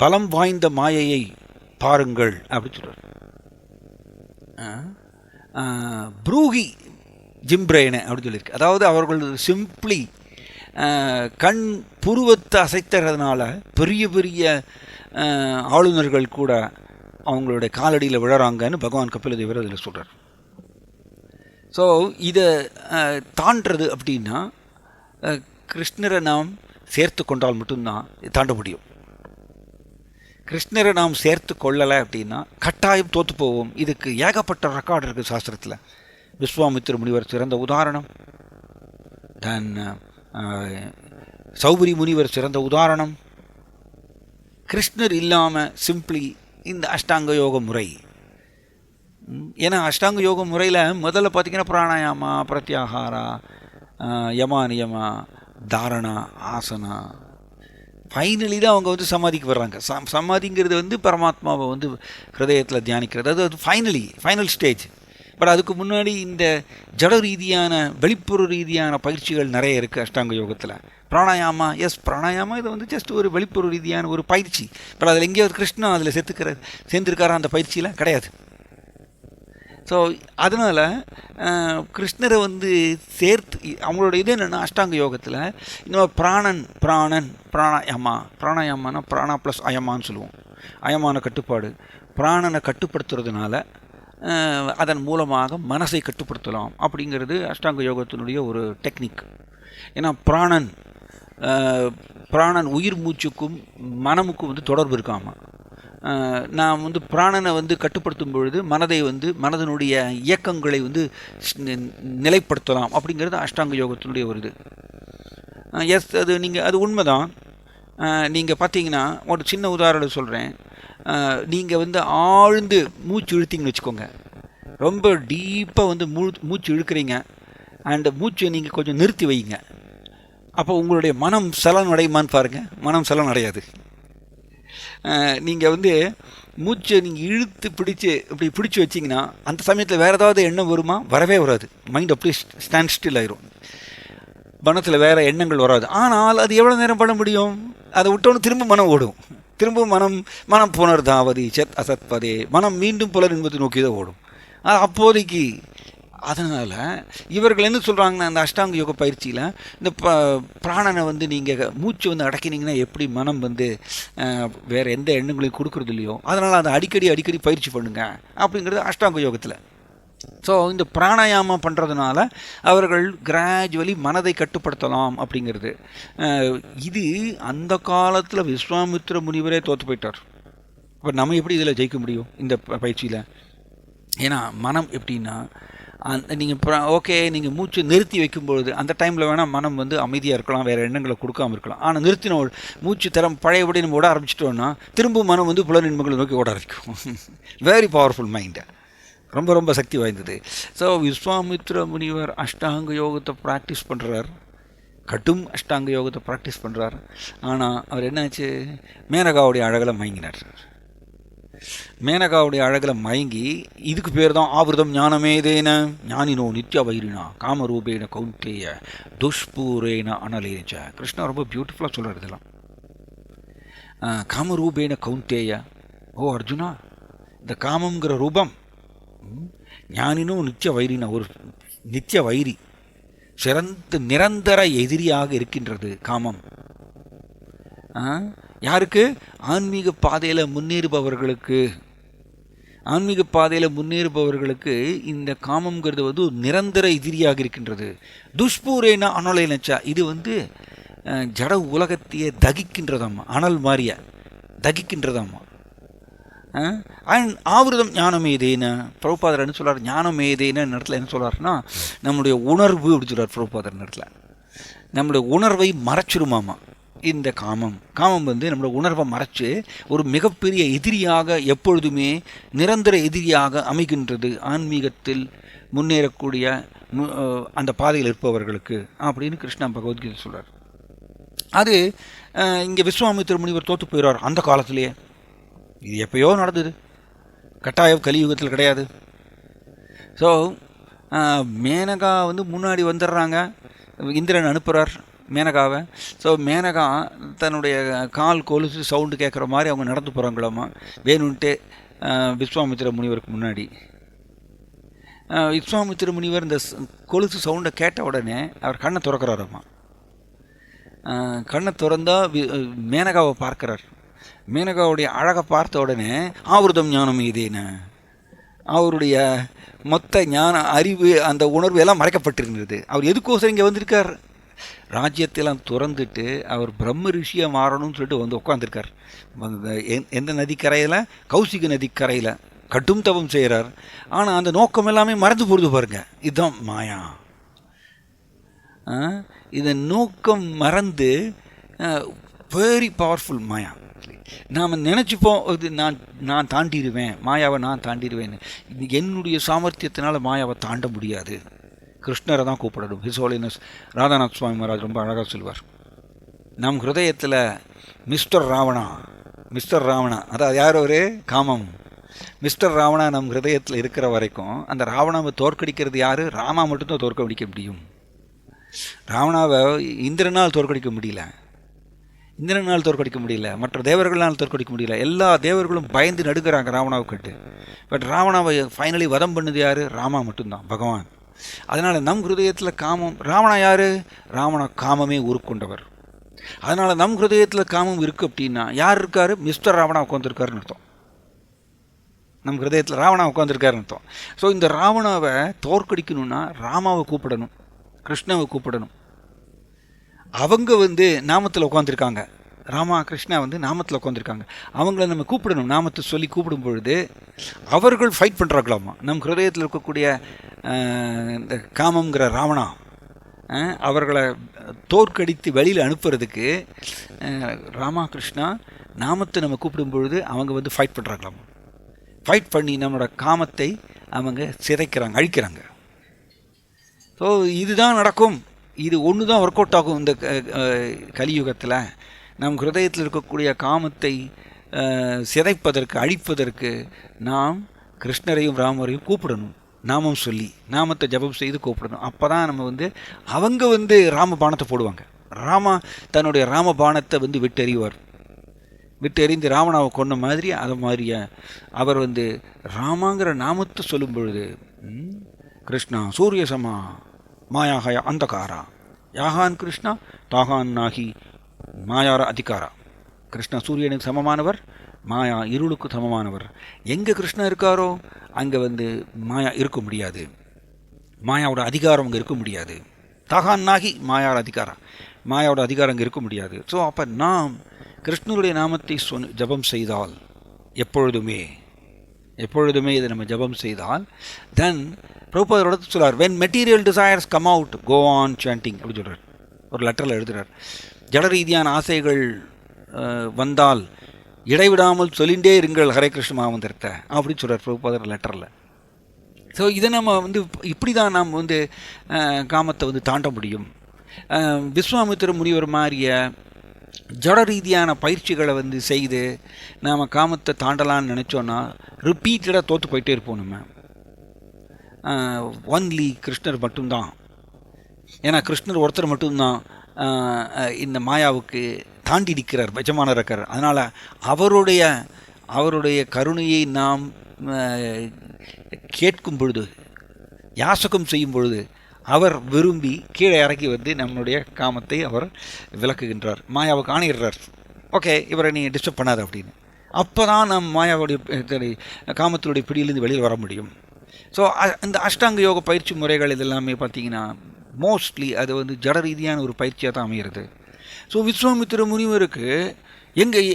பலம் வாய்ந்த மாயையை பாருங்கள் அப்படின்னு சொல்கிறார். ப்ரூஹி ஜிம்ப்ரேன அப்படின்னு சொல்லியிருக்கு. அதாவது அவர்கள் சிம்பிளி கண் புருவத்தை அசைத்தறதுனால பெரிய பெரிய ஆளுநர்கள் கூட அவங்களுடைய காலடியில் விழறாங்கன்னு பகவான் கபிலதேவர் அதில் சொல்கிறார். ஸோ இதை தாண்டுறது அப்படின்னா கிருஷ்ணரை நாம் சேர்த்து கொண்டால் மட்டும்தான் தாண்ட முடியும். கிருஷ்ணரை நாம் சேர்த்து கொள்ளலை அப்படின்னா கட்டாயம் தோற்று போவோம். இதுக்கு ஏகப்பட்ட ரெக்கார்டு இருக்குது சாஸ்திரத்தில். விஸ்வாமித்திர முனிவர் சிறந்த உதாரணம், தென் சௌபரி முனிவர் சிறந்த உதாரணம். கிருஷ்ணர் இல்லாமல் சிம்பிளி இந்த அஷ்டாங்க யோக முறை. ஏன்னா அஷ்டாங்க யோக முறையில் முதல்ல பார்த்திங்கன்னா பிராணாயாமா, பிரத்யாகாரா, யமா நியமா, தாரணா, ஆசனா, ஃபைனலி தான் அவங்க வந்து சமாதிக்கு வர்றாங்க. சமாதிங்கிறது வந்து பரமாத்மாவை வந்து ஹிருதயத்தில் தியானிக்கிறது, அது ஃபைனல் ஸ்டேஜ். பட் அதுக்கு முன்னாடி இந்த ஜட ரீதியான வெளிப்புற ரீதியான பயிற்சிகள் நிறைய இருக்குது அஷ்டாங்க யோகத்தில். பிராணாயாமா, பிராணாயாமா இது வந்து ஜஸ்ட் ஒரு வெளிப்புற ரீதியான ஒரு பயிற்சி. பட் அதில் எங்கேயாவது கிருஷ்ணா அதில் சேர்ந்துருக்காரா அந்த பயிற்சியில்? கிடையாது. ஸோ அதனால் கிருஷ்ணரை வந்து சேர்த்து அவங்களோட இது என்னென்னா அஷ்டாங்க யோகத்தில் இந்த பிராணாயாமானா பிராணா ப்ளஸ் அயமான்னு சொல்லுவோம். அயமான கட்டுப்பாடு, பிராணனை கட்டுப்படுத்துறதுனால அதன் மூலமாக மனசை கட்டுப்படுத்தலாம் அப்படிங்கிறது அஷ்டாங்க யோகத்தினுடைய ஒரு டெக்னிக். ஏன்னா பிராணன் உயிர் மூச்சுக்கும் மனமுக்கும் வந்து தொடர்பு இருக்காமல், நாம் வந்து பிராணனை வந்து கட்டுப்படுத்தும் பொழுது மனதனுடைய இயக்கங்களை வந்து நிலைப்படுத்தலாம் அப்படிங்கிறது அஷ்டாங்க யோகத்தினுடைய ஒரு இது. அது உண்மைதான். நீங்கள் பார்த்தீங்கன்னா ஒரு சின்ன உதாரணம் சொல்கிறேன். நீங்கள் வந்து ஆழ்ந்து மூச்சு இழுத்தீங்கன்னு வச்சுக்கோங்க. ரொம்ப டீப்பாக வந்து மூச்சு இழுக்கிறீங்க அண்ட் மூச்சை நீங்கள் கொஞ்சம் நிறுத்தி வைங்க. அப்போ உங்களுடைய மனம் சலனடையுமான்னு பாருங்கள். மனம் சலனடையாது. நீங்கள் வந்து மூச்சை நீங்கள் இழுத்து பிடிச்சி வச்சிங்கன்னா அந்த சமயத்தில் வேறு ஏதாவது எண்ணம் வருமா? வரவே வராது. மைண்ட் அப்படியே ஸ்டாண்ட் ஸ்டில் ஆயிரும். மனத்தில் வேறு எண்ணங்கள் வராது. ஆனால் அது எவ்வளோ நேரம் பண்ண முடியும்? அதை விட்டோன்னு திரும்ப மனம் ஓடும். திரும்ப மனம் புனர்தாவது செத் அசத்பதே, மனம் மீண்டும் புலர் என்பதை நோக்கி தான் ஓடும். அப்போதைக்கு அதனால் இவர்கள் என்ன சொல்கிறாங்கன்னா, அந்த அஷ்டாங்க யோக பயிற்சியில் இந்த பிராணனை வந்து நீங்கள் மூச்சு வந்து அடக்கினீங்கன்னா எப்படி மனம் வந்து வேறு எந்த எண்ணங்களையும் கொடுக்குறது இல்லையோ, அதனால் அதை அடிக்கடி பயிற்சி பண்ணுங்க அப்படிங்கிறது அஷ்டாங்க யோகத்தில். ஸோ இந்த பிராணாயாமம் பண்ணுறதுனால அவர்கள் கிராஜுவலி மனதை கட்டுப்படுத்தலாம் அப்படிங்கிறது. இது அந்த காலத்தில் விஸ்வாமித்திர முனிவரே தோற்று போயிட்டார். இப்போ நம்ம எப்படி இதில் ஜெயிக்க முடியும் இந்த பயிற்சியில்? ஏன்னா மனம் எப்படின்னா, நீங்கள் மூச்சு நிறுத்தி வைக்கும்பொழுது அந்த டைமில் வேணால் மனம் வந்து அமைதியாக இருக்கலாம், வேறு எண்ணங்களை கொடுக்காமல் இருக்கலாம். ஆனால் நிறுத்தின மூச்சு பழையபடி நம்ம ஓட ஆரம்பிச்சிட்டோன்னா திரும்ப மனம் வந்து புலனின்மைகளை நோக்கி ஓட ஆரம்பிக்கும். வெரி பவர்ஃபுல் மைண்டு, ரொம்ப சக்தி வாய்ந்தது. ஸோ விஸ்வாமித்ர முனிவர் அஷ்டாங்க யோகத்தை ப்ராக்டிஸ் பண்ணுறார், கட்டும் அஷ்டாங்க யோகத்தை ப்ராக்டிஸ் பண்ணுறார். ஆனால் அவர் என்னாச்சு, மேனகாவுடைய அழகில் மயங்கினார். மேனகாவுடைய அழகில் மயங்கி, இதுக்கு பேர் தான் ஆவிரதம் ஞானமேதேன ஞானினோ நித்ய வைரினா காமரூபேன கௌந்தேய துஷ்பூரேன அனலேச்ச. கிருஷ்ணா ரொம்ப பியூட்டிஃபுல்லாக சொல்கிறார் இதெல்லாம். காமரூபேன கௌந்தேய, ஓ அர்ஜுனா, இந்த காமங்கிற ரூபம் ஞானினும் நித்திய வைரினா, ஒரு நித்திய வைரி, நிரந்தர எதிரியாக இருக்கின்றது காமம். யாருக்கு? ஆன்மீக பாதையில் முன்னேறுபவர்களுக்கு இந்த காமங்கிறது வந்து நிரந்தர எதிரியாக இருக்கின்றது. துஷ்பூரேனா அனலேனச்சா, இது வந்து ஜட உலகத்தையே தகிக்கின்றதாம்மா, அனல் மாறிய தகிக்கின்றதாம்மா. ஆவிரதம் ஞானமேதேன, பிரபுபாதர் என்ன சொல்கிறார்? ஞானமேதேன இடத்துல என்ன சொல்கிறாருன்னா, நம்முடைய உணர்வு அப்படி சொல்கிறார் பிரபுபாதர் இடத்துல. நம்முடைய உணர்வை மறைச்சிருமாமா இந்த காமம் வந்து நம்மளோட உணர்வை மறைச்சு ஒரு மிகப்பெரிய எதிரியாக, எப்பொழுதுமே நிரந்தர எதிரியாக அமைகின்றது ஆன்மீகத்தில் முன்னேறக்கூடிய அந்த பாதையில் இருப்பவர்களுக்கு அப்படின்னு கிருஷ்ணா பகவத்கீதை சொல்கிறார். அது இங்கே விஸ்வாமித்திர முனிவர் தோற்று போயிடுறார் அந்த காலத்திலேயே. இது எப்பயோ நடந்தது, கட்டாயம் கலியுகத்தில் கிடையாது. ஸோ மேனகா வந்து முன்னாடி வந்துடுறாங்க, இந்திரன் அனுப்புகிறார் மேனகாவை. ஸோ மேனகா தன்னுடைய கால் கொலுசு சவுண்டு கேட்குற மாதிரி அவங்க நடந்து போகிறாங்களாம்மா வேணுன்ட்டு விஸ்வாமித்திர முனிவருக்கு முன்னாடி. விஸ்வாமித்திர முனிவர் இந்த கொலுசு சவுண்டை கேட்ட உடனே அவர் கண்ணை திறக்கிறாராம்மா. கண்ணை திறந்தா மேனகாவை பார்க்குறார். மேனகாவுடைய அழகை பார்த்த உடனே ஆவிரதம் ஞானம் இதேன, அவருடைய மொத்த ஞான அறிவு அந்த உணர்வு எல்லாம் மறைக்கப்பட்டிருந்தது. அவர் எதுக்கோசரம் இங்கே வந்திருக்கார்? ராஜ்யத்தெல்லாம் துறந்துட்டு அவர் பிரம்ம ரிஷியாக மாறணும்னு சொல்லிட்டு வந்து உட்காந்துருக்கார். எந்த நதிக்கரையில்? கௌசிக நதிக்கரையில் கட்டும் தவம் செய்கிறார். ஆனால் அந்த நோக்கம் எல்லாமே மறந்து போடுது பாருங்க. இதுதான் மாயா. இதன் நோக்கம் மறந்து வெரி பவர்ஃபுல் மாயா. நாம் நினச்சிப்போம் இது நான் தாண்டிடுவேன், மாயாவை நான் தாண்டிடுவேன்னு. என்னுடைய சாமர்த்தியத்தினால மாயாவை தாண்ட முடியாது. கிருஷ்ணரை தான் கூப்பிடணும். ஹிஸ் ஹோலினஸ் ராதாநாத் சுவாமி மகாராஜ் ரொம்ப அழகாக சொல்வார். நம் ஹிருதயத்தில் மிஸ்டர் ராவணா, அதாவது யார் ஒரு காமம், மிஸ்டர் ராவணா நம் ஹிருதயத்தில் இருக்கிற வரைக்கும் அந்த ராவணாவை தோற்கடிக்கிறது யார்? ராமா மட்டும்தான் தோற்கடிக்க முடியும். ராவணாவை இந்திரனால் தோற்கடிக்க முடியல, மற்ற தேவர்களால் தோற்கடிக்க முடியல. எல்லா தேவர்களும் பயந்து நடுக்கிறாங்க ராவணாவை கட்டு. பட் ராவணாவை ஃபைனலி வதம் பண்ணது யார்? ராமா மட்டும்தான், பகவான். அதனால் நம் ஹிருதயத்தில் காமம், ராவணா யார்? ராவணா காமமே உருக்கொண்டவர். அதனால் நம் ஹிருதயத்தில் காமம் இருக்குது அப்படின்னா யார் இருக்கார்? மிஸ்டர் ராவணா உட்காந்துருக்காருன்னு அர்த்தம். நம் ஹிருதயத்தில் ராவணா உட்காந்துருக்காருன்னு அர்த்தம். ஸோ இந்த ராவணாவை தோற்கடிக்கணும்னா ராமாவை கூப்பிடணும், கிருஷ்ணாவை கூப்பிடணும். அவங்க நாமத்தில் உட்காந்துருக்காங்க, ராமா கிருஷ்ணா நாமத்தில் உட்காந்துருக்காங்க. அவங்கள நம்ம கூப்பிடணும், நாமத்தை சொல்லி கூப்பிடும் பொழுது அவர்கள் ஃபைட் பண்ணுறாங்களாமா. நம் ஹிருதயத்தில் இருக்கக்கூடிய இந்த காமங்கிற ராவணா அவர்களை தோற்கடித்து வெளியில் அனுப்புறதுக்கு ராமா கிருஷ்ணா நாமத்தை நம்ம கூப்பிடும் பொழுது அவங்க ஃபைட் பண்ணுறாங்களாமா. ஃபைட் பண்ணி நம்மளோட காமத்தை அவங்க சிதைக்கிறாங்க, அழிக்கிறாங்க. ஸோ இதுதான் நடக்கும். இது ஒன்று தான் ஒர்க் அவுட் ஆகும் இந்த கலியுகத்தில். நம் ஹிருதயத்தில் இருக்கக்கூடிய காமத்தை சிதைப்பதற்கு, அழிப்பதற்கு நாம் கிருஷ்ணரையும் ராமரையும் கூப்பிடணும், நாமம் சொல்லி, நாமத்தை ஜபம் செய்து கூப்பிடணும். அப்போ தான் நம்ம அவங்க ராமபானத்தை போடுவாங்க. ராமா தன்னுடைய ராமபானத்தை விட்டெறிவார். விட்டெறிந்து ராவணாவை கொண்ட மாதிரி அதை மாதிரியா அவர் ராமாங்கிற நாமத்தை சொல்லும் பொழுது கிருஷ்ணா சூரிய சமா மாயாக அந்தகாரா யாகான் கிருஷ்ணா தாகான் நாகி மாயார அதிகாரா. கிருஷ்ணா சூரியனுக்கு சமமானவர், மாயா இருளுக்கு சமமானவர். எங்கே கிருஷ்ணா இருக்காரோ அங்கே மாயா இருக்க முடியாது, மாயாவோட அதிகாரம் அங்கே இருக்க முடியாது. தாகான் நாகி மாயார அதிகாரா, மாயாவோட அதிகாரம் அங்கே இருக்க முடியாது. ஸோ அப்போ நாம் கிருஷ்ணருடைய நாமத்தை ஜபம் செய்தால், எப்பொழுதுமே இதை நம்ம ஜபம் செய்தால், தென் பிரபுபாதரோட சொல்கிறார், when material desires come out, go on chanting அப்படி சொல்கிறார். ஒரு லெட்டரில் எழுதுகிறார், ஜட ரீதியான ஆசைகள் வந்தால் இடைவிடாமல் சொல்லிகிட்டே இருங்கள் ஹரே கிருஷ்ண மகாமந்திரத்தை அப்படின்னு சொல்கிறார் பிரபுபாதர் லெட்டரில். ஸோ இதை நம்ம இப்படி தான் நாம் காமத்தை தாண்ட முடியும். விஸ்வாமித்திர முனிவர் மாதிரிய ஜட ரீதியான பயிற்சிகளை செய்து நாம் காமத்தை தாண்டலான்னு நினச்சோன்னா ரிப்பீட்டடாக தோற்று போயிட்டே இருப்போம். நம்ம ஒன்லி கிருஷ்ணர் மட்டும்தான், ஏன்னா கிருஷ்ணர் ஒருத்தர் மட்டும்தான் இந்த மாயாவுக்கு தாண்டி நிற்கிறார், எஜமானர் இருக்கார். அதனால் அவருடைய கருணையை நாம் கேட்கும் பொழுது, யாசகம் செய்யும் பொழுது அவர் விரும்பி கீழே இறக்கி நம்மளுடைய காமத்தை அவர் விளக்குகின்றார், மாயாவுக்கு ஆணையிடுறார். ஓகே, இவரை நீ டிஸ்டர்ப் பண்ணாத அப்படின்னு. அப்போ தான் நம் மாயாவுடைய காமத்தினுடைய பிடியிலிருந்து வெளியில் வர முடியும். ஸோ இந்த அஷ்டாங்க யோக பயிற்சி முறைகள் இதெல்லாமே பார்த்திங்கன்னா மோஸ்ட்லி அது ஜட ரீதியான ஒரு பயிற்சியாக தான் அமைகிறது. ஸோ விஸ்வாமித்திர முனிவருக்கு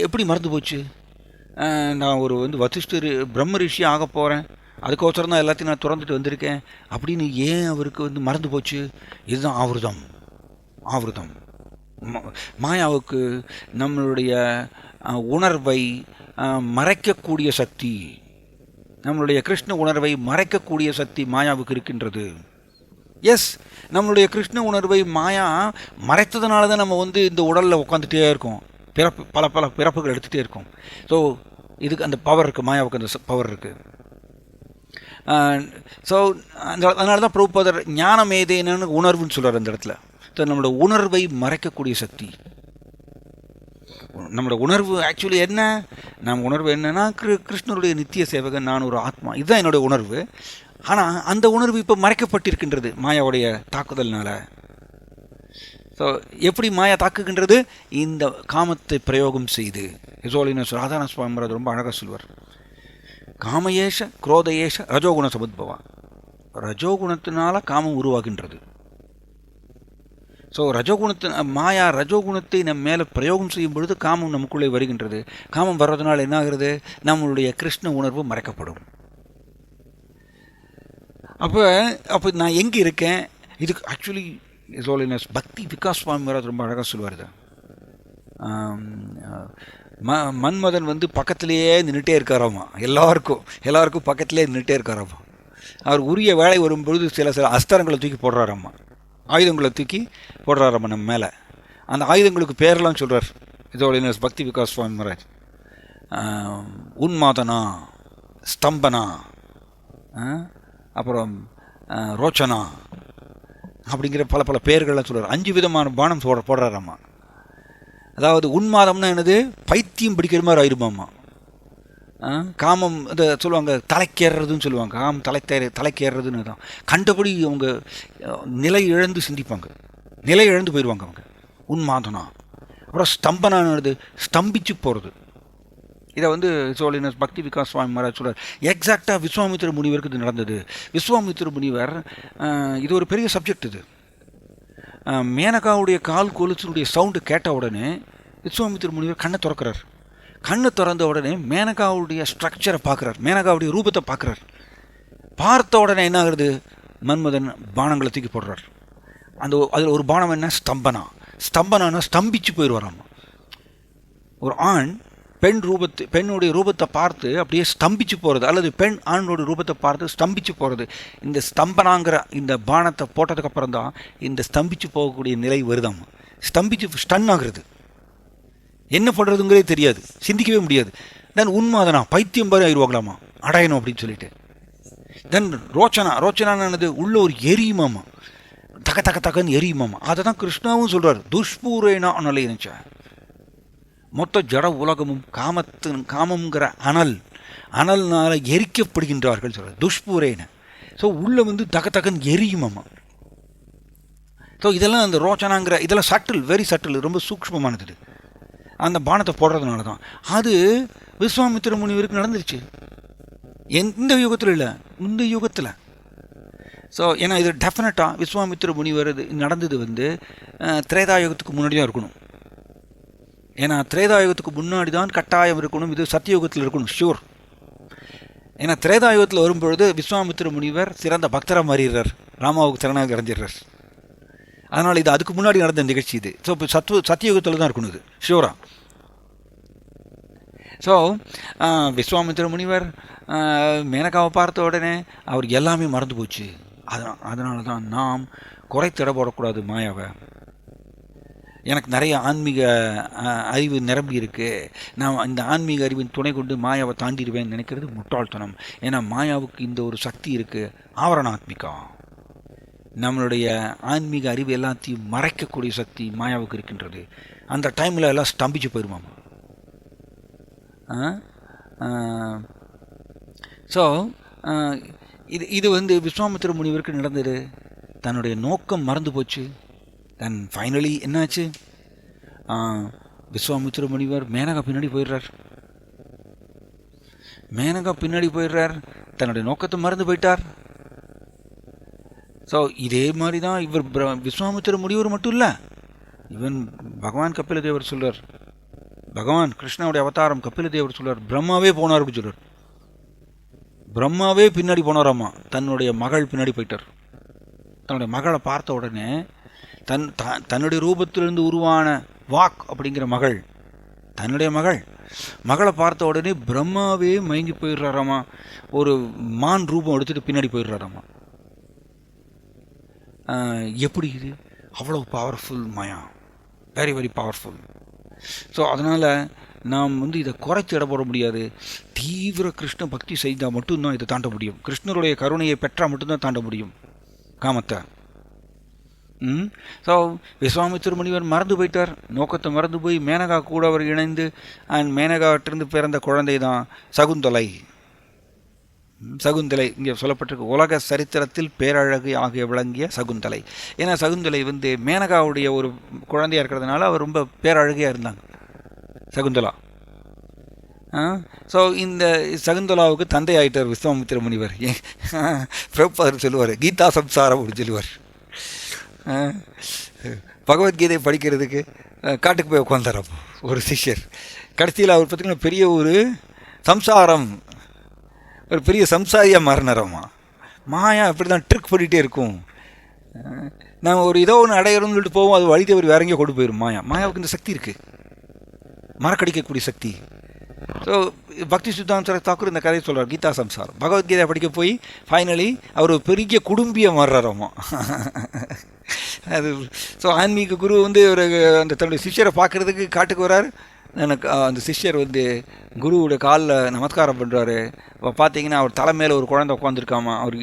எப்படி மறந்து போச்சு, நான் ஒரு வசிஷ்டர் பிரம்ம ரிஷி ஆக போகிறேன், அதுக்கோசரம் தான் எல்லாத்தையும் நான் திறந்துட்டு வந்திருக்கேன் அப்படின்னு ஏன் அவருக்கு மறந்து போச்சு? இதுதான் ஆவருதம். மாயாவுக்கு நம்மளுடைய உணர்வை மறைக்கக்கூடிய சக்தி, நம்மளுடைய கிருஷ்ண உணர்வை மறைக்கக்கூடிய சக்தி மாயாவுக்கு இருக்கின்றது. எஸ், நம்மளுடைய கிருஷ்ண உணர்வை மாயா மறைத்ததுனால தான் நம்ம இந்த உடலில் உட்காந்துட்டே இருக்கோம், பல பிறப்புகள் எடுத்துகிட்டே இருக்கோம். ஸோ இதுக்கு அந்த பவர் இருக்குது, மாயாவுக்கு அந்த பவர் இருக்குது. ஸோ அதனால தான் பிரபுபாதர் ஞானமேதேனு உணர்வுன்னு சொல்கிறார் அந்த இடத்துல. ஸோ நம்மளோட உணர்வை மறைக்கக்கூடிய சக்தி, நம்மளோட உணர்வு ஆக்சுவலி என்ன, நம்ம உணர்வு என்னன்னா கிருஷ்ணருடைய நித்திய சேவகன், நான் ஒரு ஆத்மா, இதுதான் என்னுடைய உணர்வு. ஆனால் அந்த உணர்வு இப்போ மறைக்கப்பட்டிருக்கின்றது மாயாவுடைய தாக்குதல்னால. ஸோ எப்படி மாயா தாக்குகின்றது? இந்த காமத்தை பிரயோகம் செய்து. இசோலின ராதான சுவாமி ரொம்ப அழகாக சொல்வார், காமயேஷ குரோதயேஷ ரஜோகுண சமுத்பவா, ரஜோகுணத்தினால காமம் உருவாகின்றது. ஸோ மாயா ரஜோகுணத்தை நம்ம மேலே பிரயோகம் செய்யும் பொழுது காமம் நமக்குள்ளே வருகின்றது. காமம் வர்றதுனால என்ன ஆகிறது? நம்மளுடைய கிருஷ்ண உணர்வு மறைக்கப்படும். அப்போ நான் எங்கே இருக்கேன்? இதுக்கு ஆக்சுவலி சோலினஸ் பக்தி விகாஸ் சுவாமி மகாராஜ் ரொம்ப அழகாக சொல்வார். மன்மதன் பக்கத்திலேயே நின்றுட்டே இருக்காராமா, எல்லாருக்கும் பக்கத்திலே நின்றுட்டே இருக்காராமா. அவர் உரிய வேலை வரும்பொழுது சில அஸ்திரங்களை தூக்கி போடுறாராம்மா, ஆயுதங்களை தூக்கி போடுறாராம்மா நம்ம மேலே. அந்த ஆயுதங்களுக்கு பேரெல்லாம் சொல்கிறார் இதோட பக்தி விகாஸ் சுவாமி மகாராஜ். உன்மாதனா, ஸ்தம்பனா, அப்புறம் ரோச்சனா அப்படிங்கிற பல பல பேர்கள்லாம் சொல்கிறார். 5 விதமான பானம் போடுறாராம்மா. அதாவது உன்மாதம்னா என்னது, பைத்தியம் பிடிக்கிற மாதிரி ஆயிருமாம்மா. காமம் இந்த சொல்லுவாங்க தலைக்கேறுறதுன்னு சொல்லுவாங்க. காமம் தலைக்கேறுறதுன்னு தான். கண்டபடி அவங்க நிலை இழந்து சிந்திப்பாங்க, நிலை இழந்து போயிடுவாங்க அவங்க. உன்மாதனா. அப்புறம் ஸ்தம்பனானது ஸ்தம்பிச்சு போகிறது. இதை வந்து சோழினர் பக்தி விகாஸ் சுவாமி மகாராஜ் சொல்கிறார். எக்ஸாக்டாக விஸ்வாமித்திர முனிவருக்கு இது நடந்தது. விஸ்வாமித்திர முனிவர், இது ஒரு பெரிய சப்ஜெக்ட். இது மேனகாவுடைய கால் கொலுசினுடைய சவுண்டு கேட்ட உடனே விஸ்வாமித்திர முனிவர் கண்ணை திறக்கிறார். கண்ணை திறந்த உடனே மேனகாவுடைய ஸ்ட்ரக்சரை பார்க்குறார், மேனகாவுடைய ரூபத்தை பார்க்குறார். பார்த்த உடனே என்ன ஆகுறது, மன்மதன் பானங்களை தூக்கி போடுறார். அதில் ஒரு பானம் என்ன, ஸ்தம்பனா. ஸ்தம்பனானா ஸ்தம்பிச்சு போயிடுவாராம். ஒரு ஆண் பெண்ணுடைய ரூபத்தை பார்த்து அப்படியே ஸ்தம்பிச்சு போகிறது, அல்லது பெண் ஆணோட ரூபத்தை பார்த்து ஸ்தம்பிச்சு போகிறது. இந்த ஸ்தம்பனாங்கிற இந்த பானத்தை போட்டதுக்கப்புறம் தான் இந்த ஸ்தம்பிச்சு போகக்கூடிய நிலை வருதாம். ஸ்தம்பிச்சு ஸ்டன் ஆகுறது, என்ன பண்ணுறதுங்கிறே தெரியாது, சிந்திக்கவே முடியாது. தென் உன்மாதனா, பைத்தியம் பாரு ஆயிடுவாங்களாமா, அடையணும் அப்படின்னு சொல்லிட்டு. தென் ரோச்சனானது உள்ள ஒரு எரியுமாமா, தக்க தக்க தக்கன்னு எரியுமாமா. அதை தான் கிருஷ்ணாவும் சொல்கிறார், துஷ்பூரேனா அனலை நினச்சா. மொத்த ஜட உலகமும் காமங்கிற அனல்னால எரிக்கப்படுகின்றார்கள் சொல்கிறார், துஷ்பூரேன. ஸோ உள்ளே வந்து தக்க தக்கன்னு எரியுமாமா. ஸோ இதெல்லாம் அந்த ரோச்சனாங்கிற இதெல்லாம் சட்டில், வெரி சட்டில், ரொம்ப சூக்ஷ்மமானது. அந்த பானத்தை போடுறதுனால தான் அது விஸ்வாமித்திர முனிவருக்கு நடந்துருச்சு. எந்த யுகத்தில் இல்லை, இந்த யுகத்தில். ஸோ ஏன்னா இது டெஃபினட்டாக விஸ்வாமித்திர முனிவர் நடந்தது வந்து திரேதாயுகத்துக்கு முன்னாடி தான் இருக்கணும். ஏன்னா திரேதாயுகத்துக்கு முன்னாடி தான் கட்டாயம் இருக்கணும், இது சத்தியுகத்தில் இருக்கணும் ஷூர். ஏன்னா திரேதாயுகத்தில் வரும்பொழுது விஸ்வாமித்திர முனிவர் சிறந்த பக்தராக மாறிடுறார், ராமாவுக்கு சரணாகி அடைஞ்சிடுறார். அதனால் இது அதுக்கு முன்னாடி நடந்த நிகழ்ச்சி இது. ஸோ இப்போ சத்தியுகத்தில் தான் இருக்கணும் இது ஷூரா. ஸோ விஸ்வாமித்திர முனிவர் மேனகாவை பார்த்த உடனே அவருக்கு எல்லாமே மறந்து போச்சு. அதனால தான் நாம் குறைத்திட போடக்கூடாது மாயாவை. எனக்கு நிறைய ஆன்மீக அறிவு நிரம்பி இருக்குது, நான் இந்த ஆன்மீக அறிவின் துணை கொண்டு மாயாவை தாண்டிடுவேன் நினைக்கிறது முட்டாள்தனம். ஏன்னா மாயாவுக்கு இந்த ஒரு சக்தி இருக்குது, ஆவரணாத்மிகா. நம்மளுடைய ஆன்மீக அறிவு எல்லாத்தையும் மறைக்கக்கூடிய சக்தி மாயாவுக்கு இருக்கின்றது. அந்த டைமில் எல்லாம் ஸ்தம்பிச்சு போயிடுமாம். ஸோ இது வந்து விஸ்வாமித்திர முனிவருக்கு நடந்தது. தன்னுடைய நோக்கம் மறந்து போச்சு. தென் ஃபைனலி என்னாச்சு, விஸ்வாமித்திர முனிவர் மேனகா பின்னாடி போயிடுறார், தன்னுடைய நோக்கத்தை மறந்து போயிட்டார். ஸோ இதே மாதிரி தான் இவர் விஸ்வாமித்திர முனிவர் மட்டும் இல்லை, இவன் பகவான் கபிலதேவர் சொல்கிறார், பகவான் கிருஷ்ணனுடைய அவதாரம் கபிலதேவர் சொல்கிறார், பிரம்மாவே போனார் அப்படின்னு சொல்கிறார். பிரம்மாவே பின்னாடி போனாராம்மா, தன்னுடைய மகள் பின்னாடி போயிட்டார். தன்னுடைய மகளை பார்த்த உடனே தன்னுடைய ரூபத்திலிருந்து உருவான வாக் அப்படிங்கிற தன்னுடைய மகளை பார்த்த உடனே பிரம்மாவே மயங்கி போயிடுறாராமா. ஒரு மான் ரூபம் எடுத்துகிட்டு பின்னாடி போயிடுறாராமா. எப்படி இது அவ்வளோ பவர்ஃபுல் மாயா, வெரி வெரி பவர்ஃபுல். ஸோ அதனால் நாம் வந்து இதை குறைச்சி இட போட முடியாது. தீவிர கிருஷ்ண பக்தி செய்தால் மட்டும்தான் இதை தாண்ட முடியும். கிருஷ்ணருடைய கருணையை பெற்றால் மட்டும்தான் தாண்ட முடியும் காமத்தை. ஸோ விஸ்வாமித்திர முனிவர் மறந்து போயிட்டார், நோக்கத்தை மறந்து போய் மேனகா கூட அவர் இணைந்து மேனகாட்டிருந்து பிறந்த குழந்தை தான் சகுந்தலை. இங்கே சொல்லப்பட்டிருக்கு, உலக சரித்திரத்தில் பேரழகு ஆகிய விளங்கிய சகுந்தலை. ஏன்னா சகுந்தலை வந்து மேனகாவுடைய ஒரு குழந்தையாக இருக்கிறதுனால அவர் ரொம்ப பேரழகியாக இருந்தாங்க சகுந்தலா. ஸோ இந்த சகுந்தலாவுக்கு தந்தை ஆகிட்டார் விஸ்வாமித்திர முனிவர். பிரபாதர் சொல்லுவார், கீதா சம்சாரம் அப்படின்னு சொல்லுவார். பகவத்கீதை படிக்கிறதுக்கு காட்டுக்கு போய் உட்காந்தார் ஒரு சிஷ்யர். கடைசியில் அவர் பார்த்திங்கன்னா பெரிய ஒரு சம்சாரியாக மாறினாராம்மா. மாயா அப்படி தான் ட்ரிக் பண்ணிகிட்டே இருக்கும். நாங்கள் ஒரு ஏதோ ஒன்று அடையிறோம்னு சொல்லிட்டு போவோம், அது வழி தவறி வேற எங்கேயோ கொண்டு போயிடும். மாயாவுக்கு இந்த சக்தி இருக்குது, மறக்கடிக்கக்கூடிய சக்தி. ஸோ பக்தி சித்தாந்த தாக்கூர் இந்த கதையை சொல்கிறார், கீதா சம்சாரம். பகவத்கீதை படிக்க போய் ஃபைனலி அவர் பெரிய குடும்பியை மாறுறாராமா. அது ஸோ ஸோ ஆன்மீக குரு வந்து ஒரு அந்த தன்னுடைய சிஷ்யரை பார்க்குறதுக்கு காட்டுக்கு வர்றார். எனக்கு அந்த சிஷ்யர் வந்து குருவோட காலில் நமஸ்காரம் பண்ணுறாரு. இப்போ பார்த்தீங்கன்னா அவர் தலை மேலே ஒரு குழந்தை உட்காந்துருக்காமா, அவர்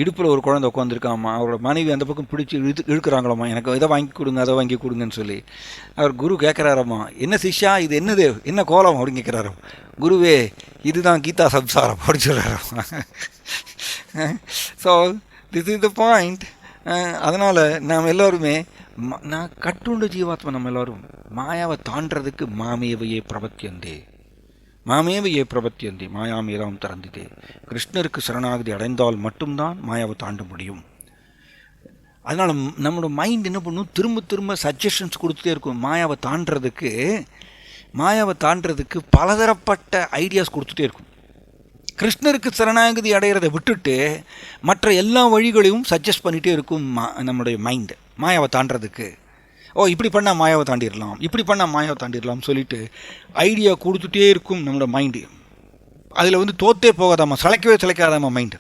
இடுப்பில் ஒரு குழந்தை உட்காந்துருக்காமா, அவரோட மனைவி அந்த பக்கம் பிடிச்சி இழுக்கிறாங்களாம்மா, எனக்கு இதை வாங்கி கொடுங்க அதை வாங்கி கொடுங்கன்னு சொல்லி. அவர் குரு கேட்குறாரம்மா, என்ன சிஷ்யா இது என்னது, என்ன கோலம் அப்படின்னு கேட்குறாரு. குருவே இதுதான் கீதா சம்சாரம் அப்படின்னு சொல்கிறாராம். So this is the point. அதனால் நாம் எல்லோருமே நான் கட்டுண்ட ஜீவாத்மா நம்ம எல்லோரும் மாயாவை தாண்டறதுக்கு மாமேவையே பிரபத்தியந்தே மாயாமேதாம் திறந்திதே. கிருஷ்ணருக்கு சரணாகதி அடைந்தால் மட்டும்தான் மாயாவை தாண்ட முடியும். அதனால் நம்மளோட மைண்ட் என்ன பண்ணும், திரும்ப திரும்ப சஜஷன்ஸ் கொடுத்துட்டே இருக்கும். மாயாவை தாண்டறதுக்கு பலதரப்பட்ட ஐடியாஸ் கொடுத்துட்டே இருக்கும். கிருஷ்ணருக்கு சரணாகதி அடைகிறத விட்டுட்டு மற்ற எல்லா வழிகளையும் சஜஸ்ட் பண்ணிகிட்டே இருக்கும் நம்முடைய மைண்டு மாயாவை தாண்டறதுக்கு. இப்படி பண்ணால் மாயாவை தாண்டிடலாம் சொல்லிட்டு ஐடியா கொடுத்துட்டே இருக்கும் நம்மளோட மைண்டு. அதில் வந்து தோற்றே போகாதாம்மா, சிலைக்காதாம்மா மைண்டு.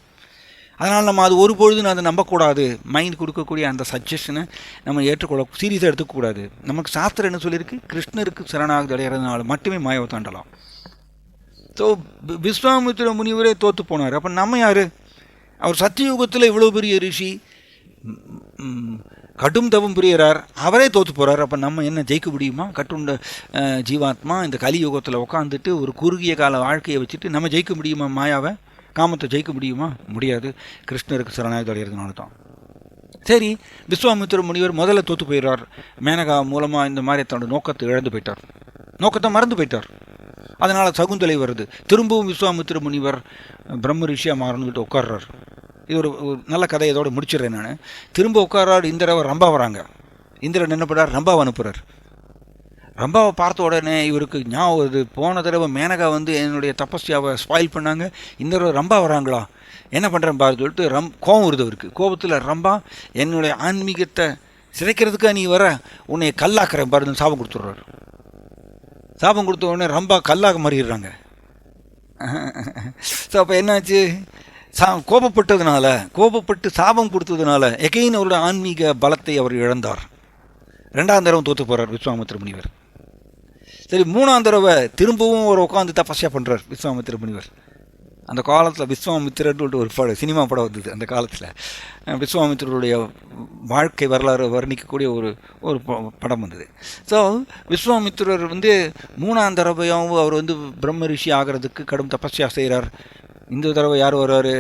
அதனால் நம்ம அது ஒரு பொழுதுன்னு அதை நம்பக்கூடாது. மைண்ட் கொடுக்கக்கூடிய அந்த சஜஷனை நம்ம ஏற்றுக்கொள்ள சீரியஸாக எடுத்துக்கூடாது. நமக்கு சாஸ்திரம் என்ன சொல்லியிருக்கு, கிருஷ்ணருக்கு சரணாகதி அடைகிறதுனால மட்டுமே மாயாவை தாண்டலாம். ஸோ விஸ்வாமித்திர முனிவரே தோற்று போனார். அப்போ நம்ம யார்? அவர் சத்தியுகத்தில் இவ்வளோ பெரிய ரிஷி, கடும் தவம் புரியறார், அவரே தோற்று போகிறார். அப்போ நம்ம என்ன ஜெயிக்க முடியுமா? கட்டுண்ட ஜீவாத்மா இந்த கலியுகத்தில் உட்காந்துட்டு ஒரு குறுகிய கால வாழ்க்கையை வச்சுட்டு நம்ம ஜெயிக்க முடியுமா? மாயாவை, காமத்தை ஜெயிக்க முடியுமா? முடியாது. கிருஷ்ணருக்கு சரணாகதி அடைகிறதுனால தான். சரி, விஸ்வாமித்திர முனிவர் முதல்ல தோற்று போயிடுறார். மேனகா மூலமாக இந்த மாதிரி தன்னோட நோக்கத்தை மறந்து போயிட்டார். அதனால் சகுந்தலை வருது. திரும்பவும் விஸ்வாமித்திர முனிவர் பிரம்ம ரிஷியாக மாறணுக்கிட்டு உட்கார்றார். இது ஒரு நல்ல கதை, இதோட முடிச்சிடுறேன் நான். திரும்ப உட்கார்றாரு. இந்திரவை ரம்பா வராங்க. இந்திரன் என்ன பண்ணுறார், ரம்பாவை அனுப்புகிறார். ரம்பாவை பார்த்த உடனே இவருக்கு ஞாபகம் வருது, போன தடவை மேனகா வந்து என்னுடைய தபஸ்யாவை ஸ்பாயில் பண்ணாங்க, இந்த தடவை ரம்பா வராங்களா, என்ன பண்ணுறேன் பாரு சொல்லிட்டு கோபம் வருது அவருக்கு. கோபத்தில் ரம்பா, என்னுடைய ஆன்மீகத்தை சிதைக்கிறதுக்காக நீ வர, உன்னை கல்லாக்குறேன் பாருன்னு சாபம் கொடுத்துட்றாரு. சாபம் கொடுத்த உடனே ரம்பா கல்லாக மாறிடுறாங்க. ஸோ அப்போ என்னாச்சு, கோபப்பட்டு சாபம் கொடுத்ததுனால எகைன் அவரோட ஆன்மீக பலத்தை அவர் இழந்தார். 2ஆம் தடவை தோற்று போகிறார் விஸ்வாமித்திர முனிவர். சரி, 3ஆம் தடவை திரும்பவும் அவர் உட்காந்து தபஸ்யா பண்ணுறார் விஸ்வாமித்திர முனிவர். அந்த காலத்தில் விஸ்வாமித்திரன்னு ஒரு சினிமா படம் வந்தது. அந்த காலத்தில் விஸ்வாமித்திரருடைய வாழ்க்கை வரலாறு வர்ணிக்கக்கூடிய ஒரு படம் வந்தது. ஸோ விஸ்வாமித்திரர் வந்து 3ஆம் தடவையாகவும் அவர் வந்து பிரம்ம ரிஷி ஆகிறதுக்கு கடும் தபஸ்யா செய்கிறார். இந்த தடவை யார் வர்றாரு,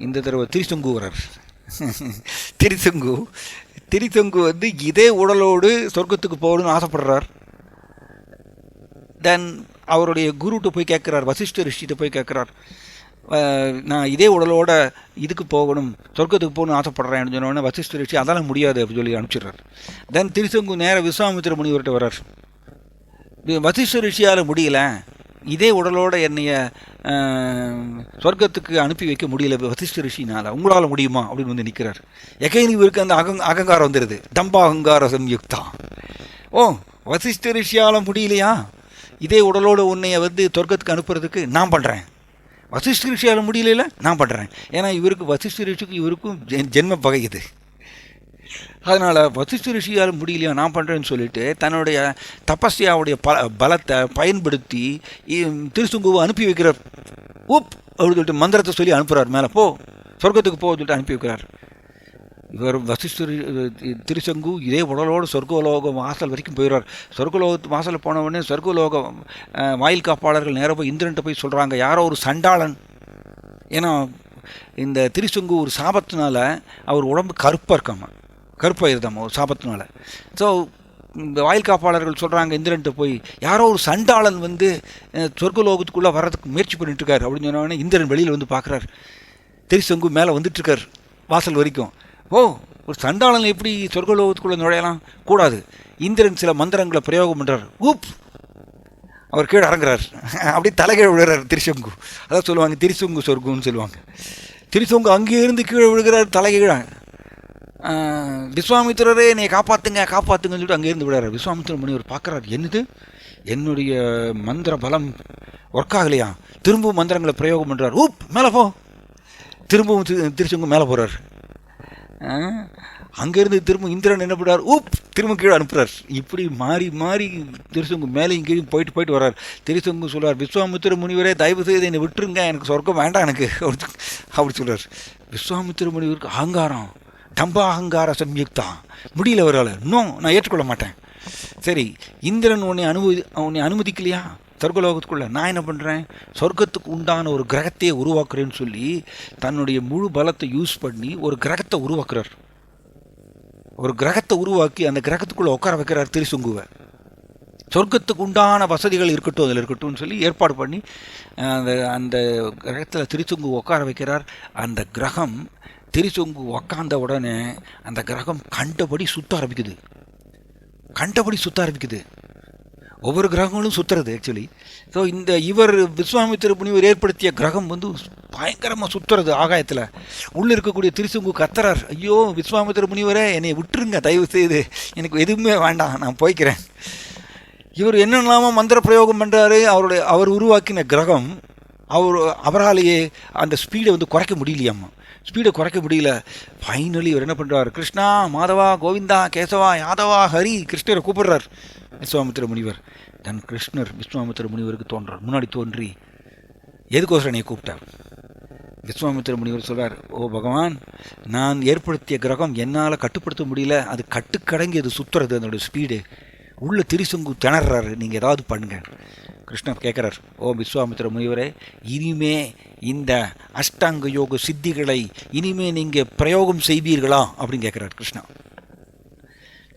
இந்த தடவை திரிசங்கு வர்றார். திரிசங்கு வந்து இதே உடலோடு சொர்க்கத்துக்கு போகணும்னு ஆசைப்படுறார். தென் அவருடைய குருகிட்ட போய் கேட்குறார், வசிஷ்ட ரிஷிகிட்ட போய் கேட்குறார், நான் இதே உடலோட இதுக்கு போகணும், சொர்க்கத்துக்கு போகணும்னு ஆசைப்படுறேன் சொன்னோடனே வசிஷ்ட ரிஷி அதெல்லாம் முடியாது அப்படின்னு சொல்லி அனுப்பிச்சிடுறார். தென் திரிசங்கு நேராக விஸ்வாமித்திர முனிவர்கிட்ட வர்றார். வசிஷ்ட ரிஷியால் முடியல, இதே உடலோட என்னைய சொர்க்கத்துக்கு அனுப்பி வைக்க முடியல வசிஷ்ட ரிஷினால், உங்களால் முடியுமா அப்படின்னு வந்து நிற்கிறார். எகைன் இவருக்கு அந்த அகங்காரம் வந்துடுது, தம்பா அகங்கார சம்யுக்தா. வசிஷ்ட ரிஷியால் முடியலையா, இதே உடலோடு உன்னைய வந்து சொர்க்கத்துக்கு அனுப்புறதுக்கு நான் பண்ணுறேன். வசிஷ்ட ரிஷியால் முடியல, நான் பண்ணுறேன். ஏன்னா இவருக்கு வசிஷ்ட ரிஷிக்கு இவருக்கும் ஜென்ம பகையுது. அதனால் வசிஷ்ட ரிஷியால் முடியலையா, நான் பண்ணுறேன்னு சொல்லிட்டு தன்னுடைய தபஸ்யாவுடைய பலத்தை பயன்படுத்தி திருசுங்குவை அனுப்பி வைக்கிறார். அப்படின்னு சொல்லிட்டு மந்திரத்தை சொல்லி அனுப்புகிறார். மேலே போ, சொர்க்கத்துக்கு போக சொல்லிட்டு அனுப்பி வைக்கிறார். இவர் வசிஷ்டர் திருசங்கு இதே உடலோடு சொர்க்கலோக வாசல் வரைக்கும் போயிடுறார். சொர்க்கலோகத்து வாசலில் போன உடனே சொர்க்கலோக வாயில் காப்பாளர்கள் நேராக போய் இந்திரன்ட்ட போய் சொல்கிறாங்க, யாரோ ஒரு சண்டாளன். ஏன்னா இந்த திருசங்கு ஒரு சாபத்தினால அவர் உடம்பு கருப்பாயிருந்தாம ஒரு சாபத்தினால. ஸோ இந்த வாயில் காப்பாளர்கள் சொல்கிறாங்க இந்திரன்ட்ட போய், யாரோ ஒரு சண்டாளன் வந்து சொர்க்கலோகத்துக்குள்ளே வர்றதுக்கு முயற்சி பண்ணிட்டுருக்கார் அப்படின்னு சொன்னோடனே இந்திரன் வெளியில் வந்து பார்க்குறார். திருசங்கு மேலே வந்துட்டுருக்கார் வாசல் வரைக்கும். ஒரு சண்டாளன் எப்படி சொர்க்கலோகத்துக்குள்ளே நுழையலாம்? கூடாது. இந்திரன் சில மந்திரங்களை பிரயோகம் பண்ணுறார். அவர் கீழே இறங்குறார். அப்படியே தலைகீழ விழுகிறார் திருசங்கு. அதான் சொல்லுவாங்க திருசங்கு சொர்க்கம்னு சொல்லுவாங்க. திருசங்கு அங்கே இருந்து கீழே விழுகிறார் தலைகீழ. விஸ்வாமித்திரரே என்னை காப்பாற்றுங்கன்னு சொல்லிட்டு அங்கேருந்து விடுறாரு. விஸ்வாமித்திர முனிவர் பார்க்குறாரு, என்னது என்னுடைய மந்திர பலம் ஒர்க் ஆகலையா? திரும்பவும் மந்திரங்களை பிரயோகம் பண்ணுறார். மேலே போ. திரும்பவும் திருச்சங்கு மேலே போகிறார். அங்கேருந்து திரும்ப இந்திரன் என்ன பண்ணுறார், திரும்ப கீழே அனுப்புகிறார். இப்படி மாறி மாறி திருசங்கு மேலேயும் கீழே போயிட்டு போயிட்டு வர்றார். திருசங்கு சொல்கிறார், விஸ்வாமித்திர முனிவரே தயவு செய்து என்னை விட்டுருங்க, எனக்கு சொர்க்கம் வேண்டாம் எனக்கு அப்படி சொல்கிறார். விஸ்வாமித்திர முனிவருக்கு அகங்காரம், டம்ப அகங்கார சம்யுக்தா, முடியல அவரால். இன்னும் நான் ஏற்றுக்கொள்ள மாட்டேன். சரி, இந்திரன் உன்னை அனுமதிக்கலையா சொர்க்கலோகத்துக்குள்ள, நான் என்ன பண்ணுறேன், சொர்க்கத்துக்கு உண்டான ஒரு கிரகத்தையே உருவாக்குறேன்னு சொல்லி தன்னுடைய முழு பலத்தை யூஸ் பண்ணி ஒரு கிரகத்தை உருவாக்குறார். ஒரு கிரகத்தை உருவாக்கி அந்த கிரகத்துக்குள்ளே உட்கார வைக்கிறார் திருசுங்குவை. சொர்க்கத்துக்கு உண்டான வசதிகள் இருக்கட்டும், அதில் இருக்கட்டும்னு சொல்லி ஏற்பாடு பண்ணி அந்த கிரகத்தில் திருசுங்கு உட்கார வைக்கிறார். அந்த கிரகம் திருசுங்கு உக்காந்த உடனே அந்த கிரகம் கண்டபடி சுற்ற ஆரம்பிக்குது. ஒவ்வொரு கிரகங்களும் சுற்றுறது ஆக்சுவலி. ஸோ இவர் விஸ்வாமித்திர முனிவர் ஏற்படுத்திய கிரகம் பயங்கரமாக சுற்றுறது ஆகாயத்தில். உள்ளே இருக்கக்கூடிய திருசுங்கு கத்துறார், ஐயோ விஸ்வாமித்திர முனிவரே என்னை விட்டுருங்க தயவு செய்து, எனக்கு எதுவுமே வேண்டாம், நான் போய்க்கிறேன். இவர் என்னென்னலாமோ மந்திர பிரயோகம் பண்ணுறாரு. அவர் உருவாக்கின கிரகம் அவராலேயே அந்த ஸ்பீடை குறைக்க முடியலையாம்மா. ஸ்பீடை குறைக்க முடியல. ஃபைனலி இவர் என்ன பண்ணுறார், கிருஷ்ணா மாதவா கோவிந்தா கேசவா யாதவா ஹரி கிருஷ்ணரை கூப்பிடுறார் விஸ்வாமித்திர முனிவர். தன் கிருஷ்ணர் விஸ்வாமித்திர முனிவருக்கு முன்னாடி தோன்றி எதுக்கோசரம் என்னை கூப்பிட்டார். விஸ்வாமித்திர முனிவர் சொல்கிறார், ஓ பகவான், நான் ஏற்படுத்திய கிரகம் என்னால் கட்டுப்படுத்த முடியல, அது கட்டுக்கடங்கி அது சுற்றுறது, அதோட ஸ்பீடு. உள்ள திருசங்கு திணறாரு, நீங்கள் ஏதாவது பண்ணுங்க. கிருஷ்ணர் கேட்குறார், ஓ விஸ்வாமித்திர முனிவரே, இனிமே இந்த அஷ்டாங்க யோக சித்திகளை இனிமே நீங்கள் பிரயோகம் செய்வீர்களா அப்படின்னு கேட்குறார் கிருஷ்ணா.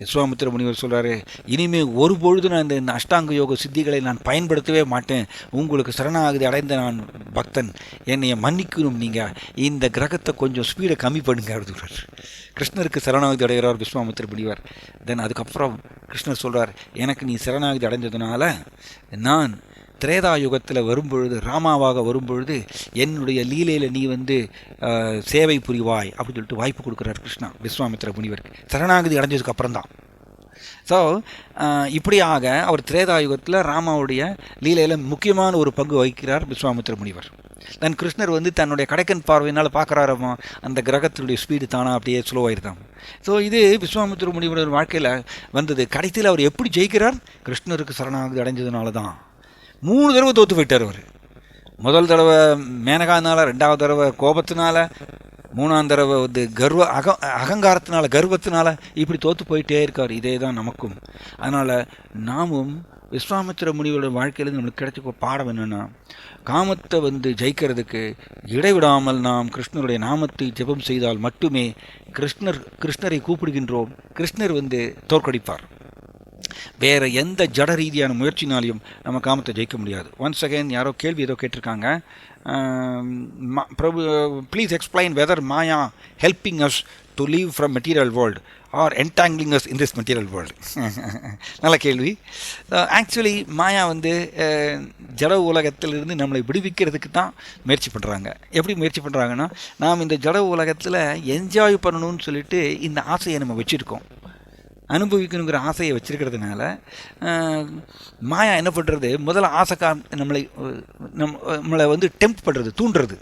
விஸ்வாமித்திர முனிவர் சொல்கிறாரு, இனிமேல் ஒரு பொழுது நான் இந்த அஷ்டாங்க யோக சித்திகளை நான் பயன்படுத்தவே மாட்டேன். உங்களுக்கு சரணாகதி அடைந்த நான் பக்தன், என்னைய மன்னிக்கணும், நீங்கள் இந்த கிரகத்தை கொஞ்சம் ஸ்பீடை கம்மி பண்ணுங்க அப்படிங்கிறார். கிருஷ்ணருக்கு சரணாகதி அடைகிறார் விஸ்வாமித்திர முனிவர். தென் அதுக்கப்புறம் கிருஷ்ணர் சொல்கிறார், எனக்கு நீ சரணாகதி அடைஞ்சதுனால நான் திரேதா யுகத்தில் வரும்பொழுது, ராமாவாக வரும்பொழுது என்னுடைய லீலையில் நீ சேவை புரிவாய் அப்படின்னு சொல்லிட்டு வாய்ப்பு கொடுக்குறார் கிருஷ்ணா விஸ்வாமித்திர முனிவருக்கு, சரணாகதி அடைஞ்சதுக்கு அப்புறம் தான். ஸோ இப்படியாக அவர் திரேதா யுகத்தில் ராமாவுடைய லீலையில் முக்கியமான ஒரு பங்கு வகிக்கிறார் விஸ்வாமித்திர முனிவர். தன் கிருஷ்ணர் தன்னுடைய கடைக்கன் பார்வையினால் பார்க்குறாரம்மா, அந்த கிரகத்தினுடைய ஸ்பீடு தானா அப்படியே ஸ்லோவாயிருந்தான். ஸோ இது விஸ்வாமித்திர முனிவர் வாழ்க்கையில் வந்தது. கடைசியில் அவர் எப்படி ஜெயிக்கிறார், கிருஷ்ணருக்கு சரணாகதி அடைஞ்சதுனால தான். 3 தடவை தோற்று போயிட்டார் அவர். முதல் தடவை மேனகானால, 2வது தடவை கோபத்தினால, 3ஆம் தடவை அகங்காரத்தினால கர்வத்தினால, இப்படி தோற்று போயிட்டே இருக்கார். இதே தான் நமக்கும். அதனால் நாமும் விஸ்வாமித்திர முனிவரோட வாழ்க்கையிலேருந்து நம்மளுக்கு கிடைச்ச பாடம் என்னென்னா, காமத்தை ஜெயிக்கிறதுக்கு இடைவிடாமல் நாம் கிருஷ்ணருடைய நாமத்தை ஜெபம் செய்தால் மட்டுமே கிருஷ்ணரை கூப்பிடுகின்றோம், கிருஷ்ணர் தோற்கடிப்பார். வேறு எந்த ஜட ரீதியான முயற்சினாலையும் நம்ம காமத்தை ஜெயிக்க முடியாது. ஒன்ஸ் அகெயின் யாரோ கேள்வி ஏதோ கேட்டிருக்காங்க, Prabhu please explain whether maya helping us to leave from material world are entangling us in this material world. நல்ல கேள்வி. ஆக்சுவலி மாயா ஜட உலகத்திலிருந்து நம்மளை விடுவிக்கிறதுக்கு தான் முயற்சி பண்ணுறாங்க. எப்படி முயற்சி பண்ணுறாங்கன்னா, நாம் இந்த ஜட உலகத்தில் என்ஜாய் பண்ணணும்னு சொல்லிட்டு இந்த ஆசையை நம்ம வச்சுருக்கோம், அனுபவிக்கணுங்கிற ஆசையை வச்சுருக்கிறதுனால மாயா என்ன பண்ணுறது, முதல்ல ஆசைக்கா நம்மளை டெம்ப்ட் பண்ணுறது, தூண்டுறது.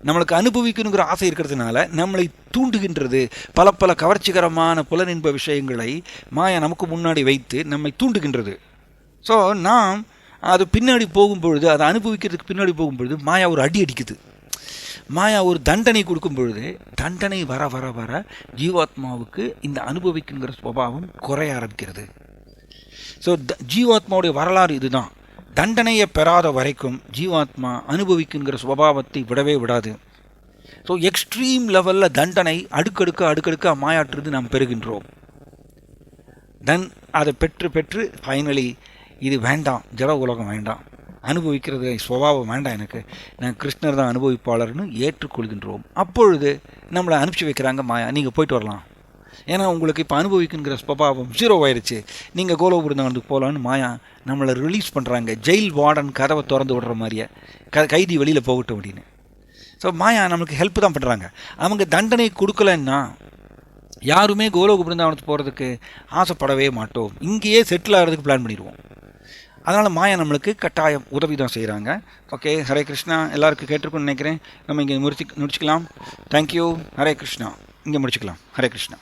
நம்மளுக்கு அனுபவிக்கணுங்கிற ஆசை இருக்கிறதுனால நம்மளை தூண்டுகின்றது. பல கவர்ச்சிகரமான புலனின்ப விஷயங்களை மாயா நமக்கு முன்னாடி வைத்து நம்மை தூண்டுகின்றது. ஸோ நாம் அது பின்னாடி போகும்பொழுது, அதை அனுபவிக்கிறதுக்கு பின்னாடி போகும்பொழுது மாயா ஒரு அடி அடிக்குது. மாயா ஒரு தண்டனை கொடுக்கும் பொழுது, தண்டனை வர வர வர ஜீவாத்மாவுக்கு இந்த அனுபவிக்குங்கிற சுபாவம் குறைய ஆரம்பிக்கிறது. ஸோ ஜீவாத்மாவுடைய வரலாறு இதுதான். தண்டனையை பெறாத வரைக்கும் ஜீவாத்மா அனுபவிக்குங்கிற சுபாவத்தை விடவே விடாது. ஸோ எக்ஸ்ட்ரீம் லெவலில் தண்டனை அடுக்கடுக்க மாயாற்றுறது நாம் பெறுகின்றோம். தென் அதை பெற்று ஃபைனலி இது வேண்டாம், ஜட உலகம் வேண்டாம், அனுபவிக்கிறது சுபாவம் வேண்டாம், எனக்கு நான் கிருஷ்ணர் தான் அனுபவிப்பாளர்னு ஏற்றுக்கொள்கின்றோம். அப்பொழுது நம்மளை அனுப்பிச்சி வைக்கிறாங்க மாயா, நீங்கள் போயிட்டு வரலாம், ஏன்னா உங்களுக்கு இப்போ அனுபவிக்குங்கிற சுபாவம் 0 ஆயிடுச்சு, நீங்கள் கோலோபுரந்தாண்டுக்கு போகலான்னு மாயா நம்மளை ரிலீஸ் பண்ணுறாங்க. ஜெயில் வார்டன் கதவை திறந்து விடுற மாதிரியே, கைதி வெளியில் போகட்டும் அப்படின்னு. ஸோ மாயா நம்மளுக்கு ஹெல்ப் தான் பண்ணுறாங்க. அவங்க தண்டனை கொடுக்கலன்னா யாருமே கோலோபுரந்தாவனத்துக்கு போகிறதுக்கு ஆசைப்படவே மாட்டோம், இங்கேயே செட்டில் ஆகிறதுக்கு பிளான் பண்ணிடுவோம். அதனால் மாயா நம்மளுக்கு கட்டாயம் உதவி தான் செய்கிறாங்க. ஓகே, ஹரே கிருஷ்ணா. எல்லாருக்கும் கேட்டிருக்குன்னு நினைக்கிறேன். நம்ம இங்கே முடிச்சுக்கலாம். தேங்க்யூ. ஹரே கிருஷ்ணா. இங்கே முடிச்சுக்கலாம். ஹரே கிருஷ்ணா.